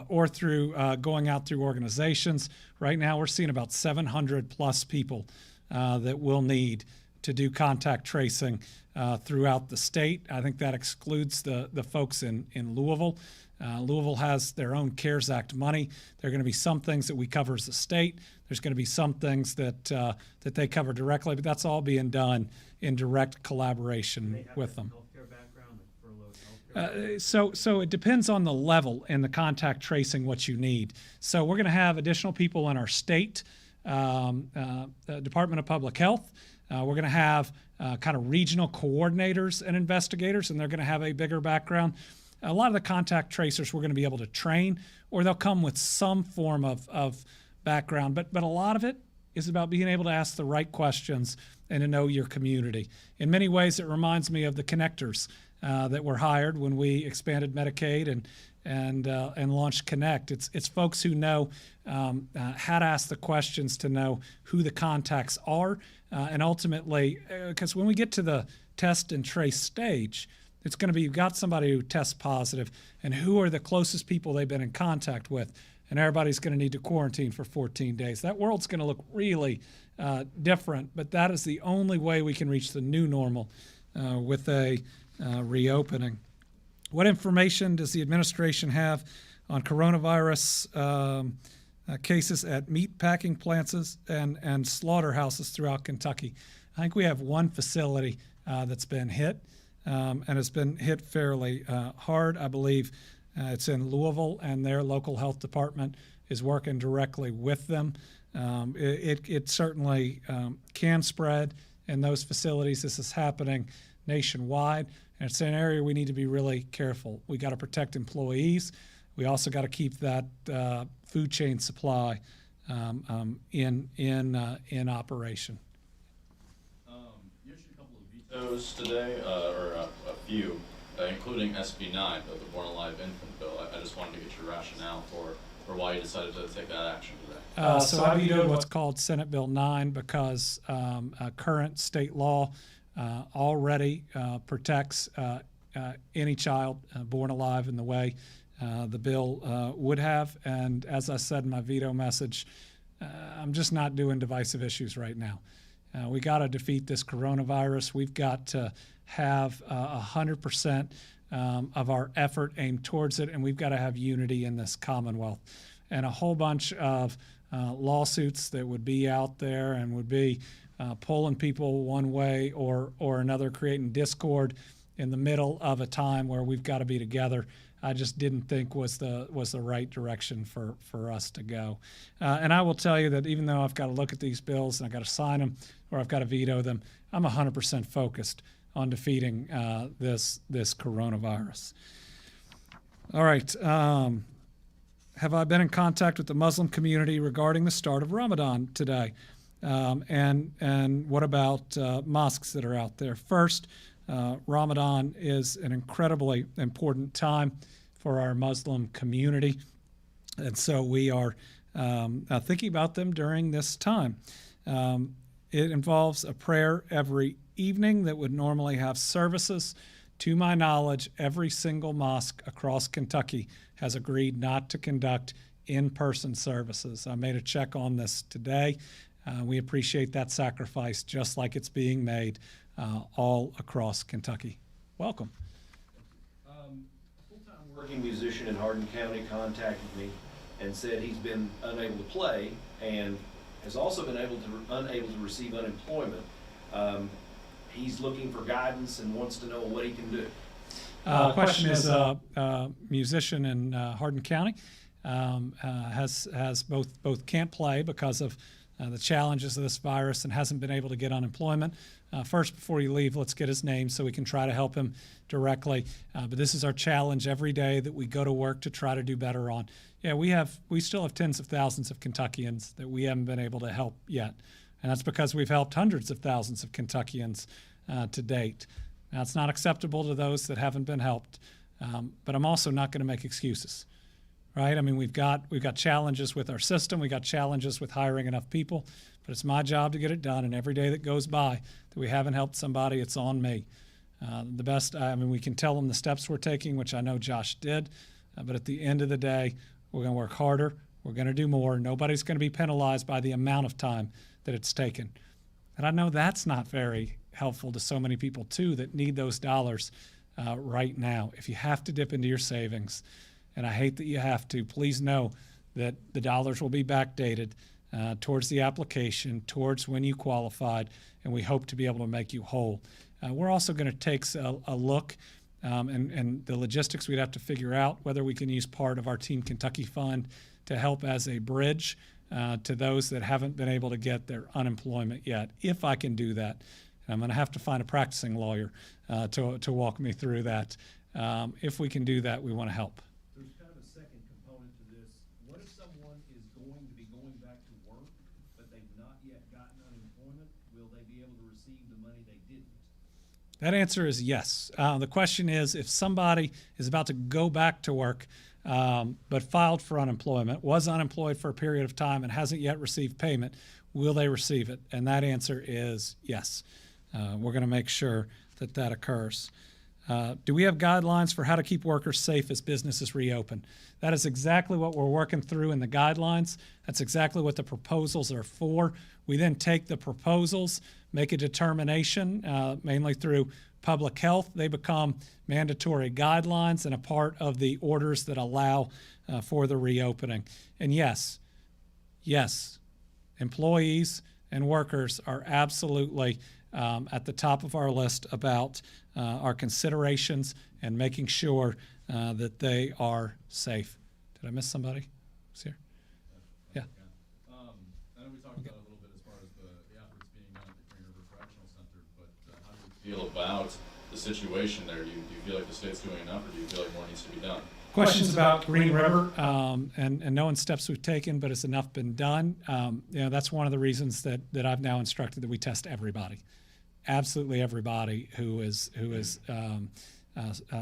or through going out through organizations. Right now, we're seeing about 700 plus people that we'll need to do contact tracing throughout the state. I think that excludes the folks in Louisville. Louisville has their own CARES Act money. There are going to be some things that we cover as a state. There's going to be some things that they cover directly, but that's all being done in direct collaboration with them. So it depends on the level and the contact tracing what you need. So we're going to have additional people in our state Department of Public Health. We're going to have kind of regional coordinators and investigators, and they're going to have a bigger background. A lot of the contact tracers we're going to be able to train, or they'll come with some form of background. But a lot of it is about being able to ask the right questions and to know your community. In many ways, it reminds me of the connectors that were hired when we expanded Medicaid and launched Connect. It's folks who know how to ask the questions to know who the contacts are, and ultimately, because when we get to the test and trace stage, it's going to be, you've got somebody who tests positive, and who are the closest people they've been in contact with, and everybody's going to need to quarantine for 14 days. That world's going to look really different, but that is the only way we can reach the new normal with a reopening. What information does the administration have on coronavirus cases at meat packing plants and slaughterhouses throughout Kentucky? I think we have one facility that's been hit, and it's been hit fairly hard. I believe it's in Louisville, and their local health department is working directly with them. It certainly can spread in those facilities. This is happening nationwide, and it's an area we need to be really careful. We got to protect employees. We also got to keep that food chain supply in operation. You issued a couple of vetoes today, or a few. including SB 9, the Born Alive Infant Bill. I just wanted to get your rationale for why you decided to take that action today. So I vetoed what's called Senate Bill 9 because current state law already protects any child born alive in the way the bill would have. And as I said in my veto message, I'm just not doing divisive issues right now. We got to defeat this coronavirus. We've got to have 100% of our effort aimed towards it, and we've got to have unity in this Commonwealth. And a whole bunch of lawsuits that would be out there and would be pulling people one way or another, creating discord in the middle of a time where we've got to be together, I just didn't think was the right direction for us to go. And I will tell you that even though I've got to look at these bills and I've got to sign them or I've got to veto them, I'm 100% focused on defeating this coronavirus. All right. Have I been in contact with the Muslim community regarding the start of Ramadan today? And what about mosques that are out there? First, Ramadan is an incredibly important time for our Muslim community, and so we are thinking about them during this time. It involves a prayer every evening that would normally have services. To my knowledge, every single mosque across Kentucky has agreed not to conduct in-person services. I made a check on this today. We appreciate that sacrifice just like it's being made all across Kentucky. Welcome. A full-time working musician in Hardin County contacted me and said he's been unable to play and has also been unable to receive unemployment. He's looking for guidance and wants to know what he can do. Question is a musician in Hardin County has both can't play because of the challenges of this virus and hasn't been able to get unemployment. First, before you leave, let's get his name so we can try to help him directly. But this is our challenge every day that we go to work to try to do better on. Yeah, we still have tens of thousands of Kentuckians that we haven't been able to help yet. And that's because we've helped hundreds of thousands of Kentuckians to date. Now, it's not acceptable to those that haven't been helped, but I'm also not going to make excuses. Right? I mean, we've got challenges with our system. We've got challenges with hiring enough people, but it's my job to get it done. And every day that goes by that we haven't helped somebody, it's on me. We can tell them the steps we're taking, which I know Josh did, but at the end of the day, we're going to work harder. We're going to do more. Nobody's going to be penalized by the amount of time that it's taken. And I know that's not very helpful to so many people, too, that need those dollars right now. If you have to dip into your savings, and I hate that you have to, please know that the dollars will be backdated towards the application, towards when you qualified, and we hope to be able to make you whole. We're also going to take a look and the logistics we'd have to figure out, whether we can use part of our Team Kentucky Fund to help as a bridge to those that haven't been able to get their unemployment yet. If I can do that, I'm going to have to find a practicing lawyer to walk me through that. If we can do that, we want to help. There's kind of a second component to this. What if someone is going to be going back to work, but they've not yet gotten unemployment? Will they be able to receive the money they didn't? That answer is yes. The question is, if somebody is about to go back to work, but filed for unemployment, was unemployed for a period of time and hasn't yet received payment, will they receive it? And that answer is yes. We're going to make sure that that occurs. Do we have guidelines for how to keep workers safe as businesses reopen? That is exactly what we're working through in the guidelines. That's exactly what the proposals are for. We then take the proposals, make a determination, mainly through public health. They become mandatory guidelines and a part of the orders that allow for the reopening. And yes, employees and workers are absolutely at the top of our list about our considerations and making sure that they are safe. Did I miss somebody? Who's here? Yeah. I know we talked about it a little bit as far as the efforts being done at the Green River Correctional Center, but how do you feel about the situation there? Do you feel like the state's doing enough, or do you feel like more needs to be done? Questions about Green River and knowing steps we've taken, but has enough been done? That's one of the reasons that I've now instructed that we test everybody. Absolutely everybody who is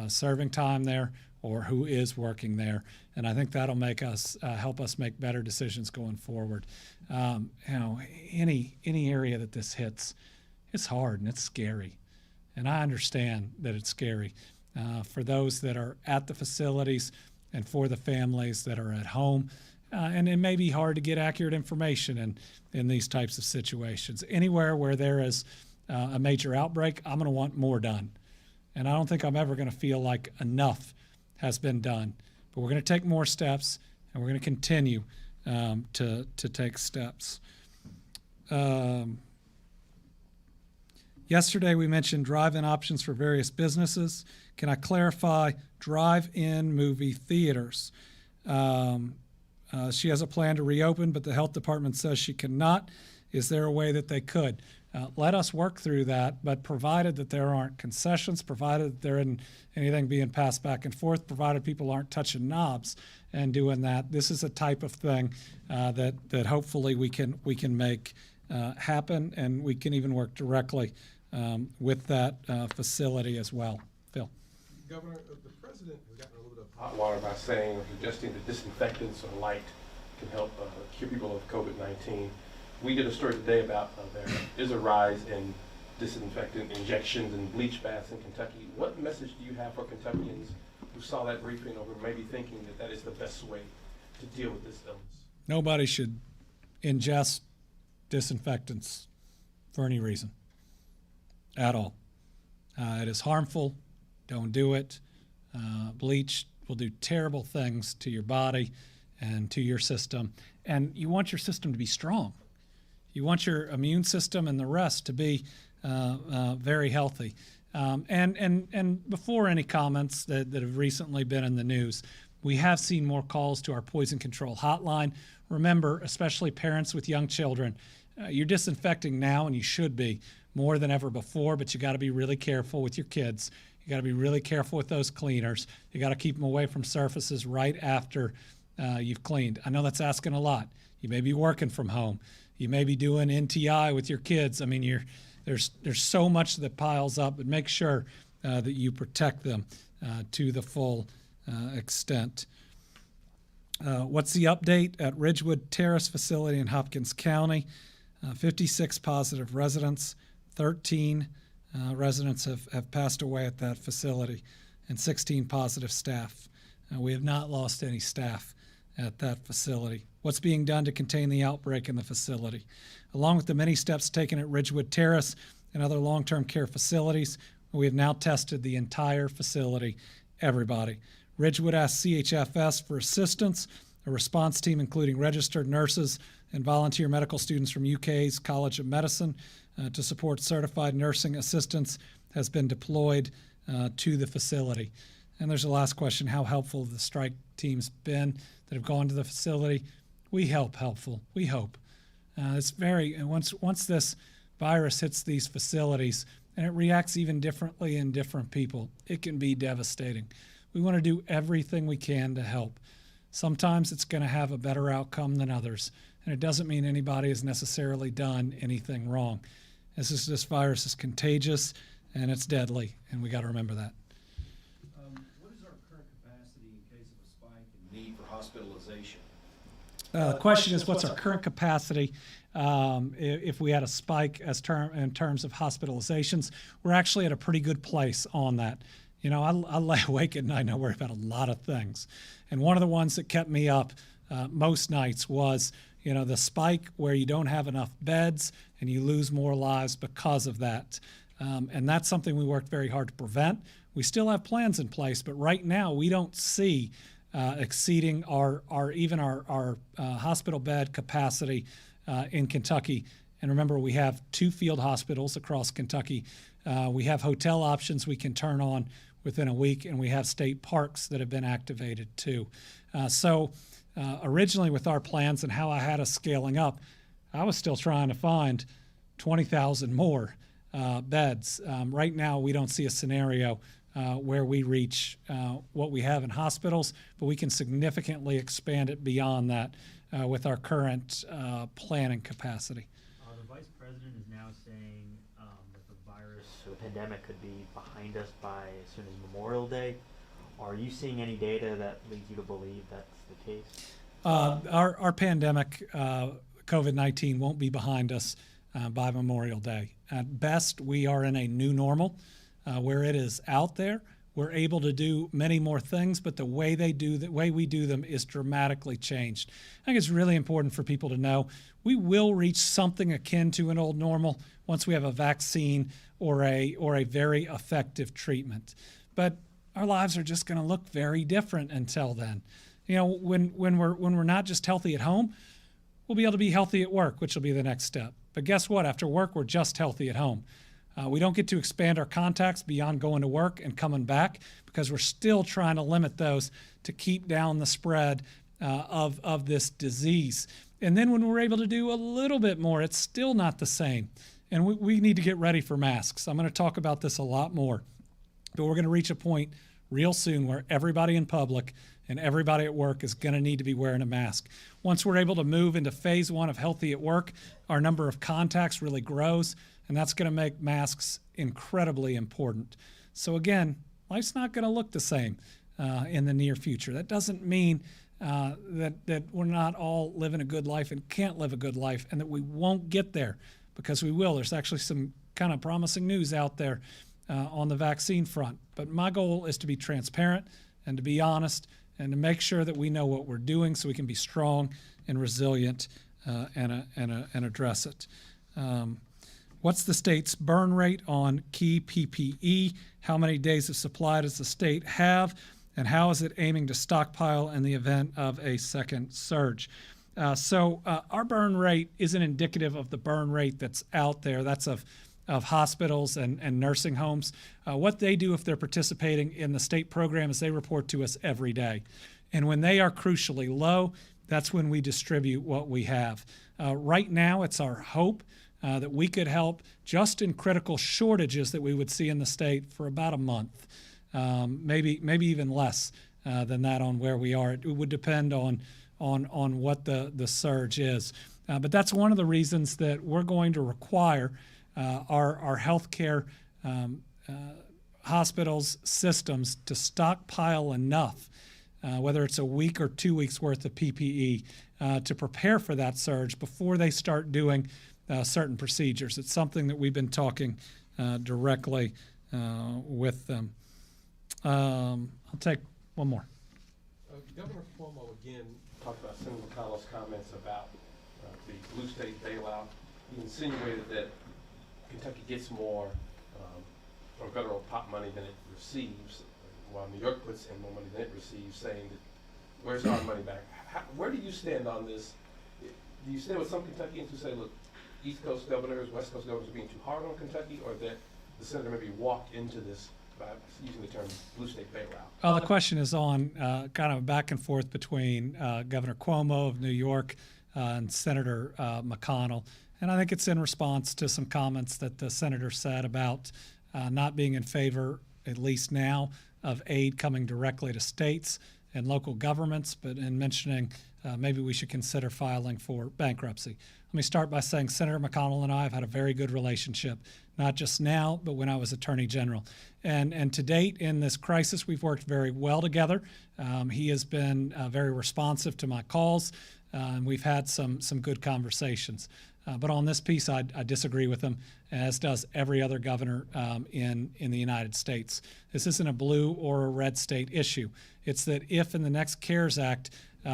serving time there or who is working there. And I think that'll make us help us make better decisions going forward. Any area that this hits, it's hard and it's scary. And I understand that it's scary for those that are at the facilities and for the families that are at home. And it may be hard to get accurate information in these types of situations. Anywhere where there is a major outbreak, I'm going to want more done. And I don't think I'm ever going to feel like enough has been done. But we're going to take more steps, and we're going to continue to take steps. Yesterday, we mentioned drive-in options for various businesses. Can I clarify drive-in movie theaters? She has a plan to reopen, but the health department says she cannot. Is there a way that they could? Let us work through that, but provided that there aren't concessions, provided that there isn't anything being passed back and forth, provided people aren't touching knobs and doing that, this is a type of thing that hopefully we can make happen, and we can even work directly with that facility as well. Phil. Governor, the president has gotten a little bit of hot water by saying or suggesting that disinfectants or light can help cure people of COVID-19. We did a story today about there is a rise in disinfectant injections and bleach baths in Kentucky. What message do you have for Kentuckians who saw that briefing or who may be thinking that that is the best way to deal with this illness? Nobody should ingest disinfectants for any reason at all. It is harmful. Don't do it. Bleach will do terrible things to your body and to your system. And you want your system to be strong. You want your immune system and the rest to be very healthy. And before any comments that have recently been in the news, we have seen more calls to our poison control hotline. Remember, especially parents with young children, you're disinfecting now, and you should be more than ever before, but you got to be really careful with your kids. You got to be really careful with those cleaners. You got to keep them away from surfaces right after you've cleaned. I know that's asking a lot. You may be working from home. You may be doing NTI with your kids. I mean, there's so much that piles up, but make sure that you protect them to the full extent. What's the update at Ridgewood Terrace facility in Hopkins County? 56 positive residents, 13 residents have passed away at that facility, and 16 positive staff. We have not lost any staff at that facility. What's being done to contain the outbreak in the facility? Along with the many steps taken at Ridgewood Terrace and other long-term care facilities, we have now tested the entire facility, everybody. Ridgewood asked CHFS for assistance. A response team including registered nurses and volunteer medical students from UK's College of Medicine to support certified nursing assistants has been deployed to the facility. And there's a last question: how helpful have the strike teams been that have gone to the facility? We helpful. We hope. It's very, once this virus hits these facilities, and it reacts even differently in different people, it can be devastating. We want to do everything we can to help. Sometimes it's going to have a better outcome than others, and it doesn't mean anybody has necessarily done anything wrong. This virus is contagious and it's deadly, and we got to remember that. What is our current capacity in case of a spike in Need for hospitalization. The question is, what's our current capacity if we had a spike in terms of hospitalizations? We're actually at a pretty good place on that. You know, I lay awake at night and I worry about a lot of things. And one of the ones that kept me up most nights was, you know, the spike where you don't have enough beds and you lose more lives because of that. And that's something we worked very hard to prevent. We still have plans in place, but right now we don't see exceeding our hospital bed capacity in Kentucky. And remember, we have 2 field hospitals across Kentucky. We have hotel options we can turn on within a week, and we have state parks that have been activated too. So originally with our plans and how I had us scaling up, I was still trying to find 20,000 more beds. Right now, we don't see a scenario where we reach what we have in hospitals, but we can significantly expand it beyond that with our current planning capacity. The vice president is now saying that the virus pandemic could be behind us by as soon as Memorial Day. Are you seeing any data that leads you to believe that's the case? Our pandemic, COVID-19, won't be behind us by Memorial Day. At best, we are in a new normal where it is out there. We're able to do many more things, but the way we do them is dramatically changed. I think it's really important for people to know we will reach something akin to an old normal once we have a vaccine or a very effective treatment. But our lives are just going to look very different until then. You know, when we're not just healthy at home, we'll be able to be healthy at work, which will be the next step. But guess what? After work, we're just healthy at home. We don't get to expand our contacts beyond going to work and coming back because we're still trying to limit those to keep down the spread of this disease. And then when we're able to do a little bit more, it's still not the same. And we need to get ready for masks. I'm going to talk about this a lot more. But we're going to reach a point real soon where everybody in public and everybody at work is going to need to be wearing a mask. Once we're able to move into phase 1 of healthy at work, our number of contacts really grows, and that's going to make masks incredibly important. So again, life's not going to look the same in the near future. That doesn't mean that we're not all living a good life and can't live a good life, and that we won't get there, because we will. There's actually some kind of promising news out there on the vaccine front. But my goal is to be transparent and to be honest and to make sure that we know what we're doing so we can be strong and resilient and address it. What's the state's burn rate on key PPE? How many days of supply does the state have? And how is it aiming to stockpile in the event of a second surge? So our burn rate isn't indicative of the burn rate that's out there. That's of hospitals and nursing homes. What they do if they're participating in the state program is they report to us every day. And when they are crucially low, that's when we distribute what we have. Right now, it's our hope that we could help just in critical shortages that we would see in the state for about a month, maybe even less than that on where we are. It would depend on what the surge is. But that's one of the reasons that we're going to require our healthcare hospitals, systems to stockpile enough, whether it's a week or 2 weeks worth of PPE, to prepare for that surge before they start doing certain procedures. It's something that we've been talking directly with them. I'll take one more. Governor Cuomo again talked about Senator McConnell's comments about the blue state bailout. He insinuated that Kentucky gets more from federal pot money than it receives, while New York puts in more money than it receives, saying that where's our money back? Where do you stand on this? Do you stand with some Kentuckians who say, look, East Coast governors, West Coast governors are being too hard on Kentucky, or that the senator maybe walked into this by using the term blue state bailout? Well, the question is on kind of back and forth between Governor Cuomo of New York and Senator McConnell. And I think it's in response to some comments that the senator said about not being in favor, at least now, of aid coming directly to states and local governments, but in mentioning maybe we should consider filing for bankruptcy. Let me start by saying Senator McConnell and I have had a very good relationship, not just now, but when I was Attorney General. And to date in this crisis, we've worked very well together. He has been very responsive to my calls, and we've had some good conversations. But on this piece, I disagree with him, as does every other governor in the United States. This isn't a blue or a red state issue. It's that if in the next CARES Act,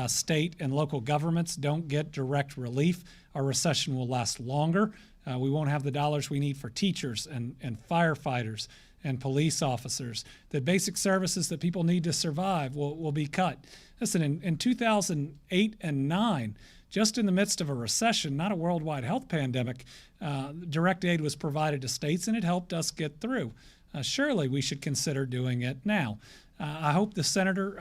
state and local governments don't get direct relief, our recession will last longer. We won't have the dollars we need for teachers and firefighters and police officers. The basic services that people need to survive will be cut. Listen, in 2008 and 9, just in the midst of a recession, not a worldwide health pandemic, direct aid was provided to states, and it helped us get through. Surely we should consider doing it now. I hope the senator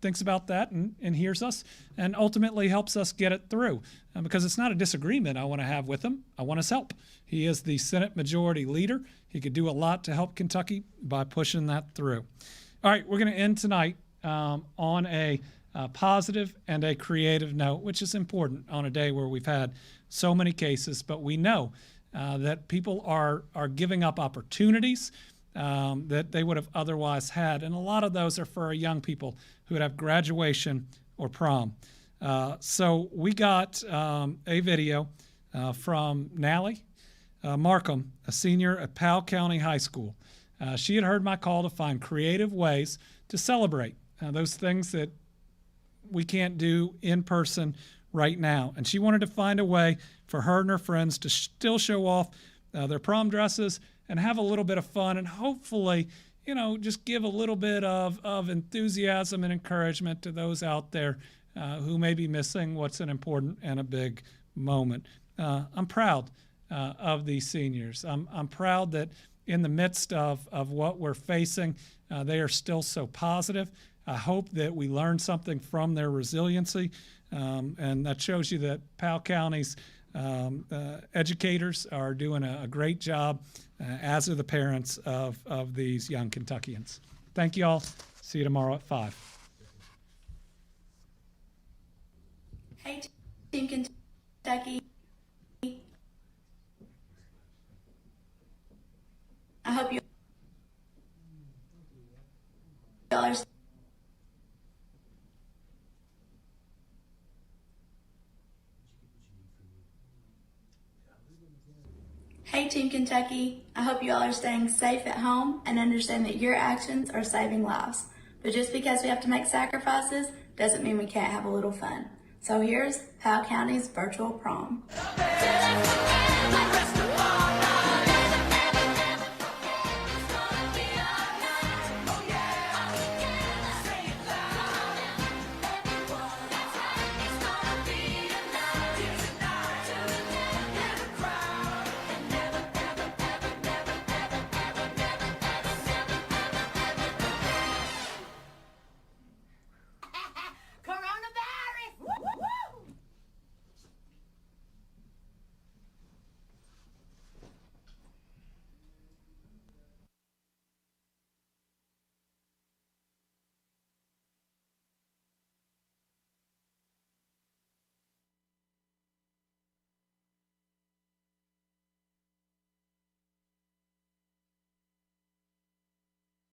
thinks about that and hears us and ultimately helps us get it through, because it's not a disagreement I want to have with him. I want his help. He is the Senate Majority Leader. He could do a lot to help Kentucky by pushing that through. All right, we're going to end tonight on a positive and a creative note, which is important on a day where we've had so many cases, but we know that people are giving up opportunities that they would have otherwise had. And a lot of those are for our young people who would have graduation or prom. So we got a video from Nally Markham, a senior at Powell County High School. She had heard my call to find creative ways to celebrate those things that we can't do in person right now. And she wanted to find a way for her and her friends to still show off their prom dresses and have a little bit of fun and hopefully, you know, just give a little bit of enthusiasm and encouragement to those out there who may be missing what's an important and a big moment. I'm proud of these seniors. I'm proud that in the midst of what we're facing, they are still so positive. I hope that we learn something from their resiliency, and that shows you that Powell County's educators are doing a great job, as are the parents of these young Kentuckians. Thank you all. See you tomorrow at 5. Hey, Team Kentucky. I hope you all are. Hey, Team Kentucky. I hope you all are staying safe at home and understand that your actions are saving lives. But just because we have to make sacrifices doesn't mean we can't have a little fun. So here's Powell County's virtual prom.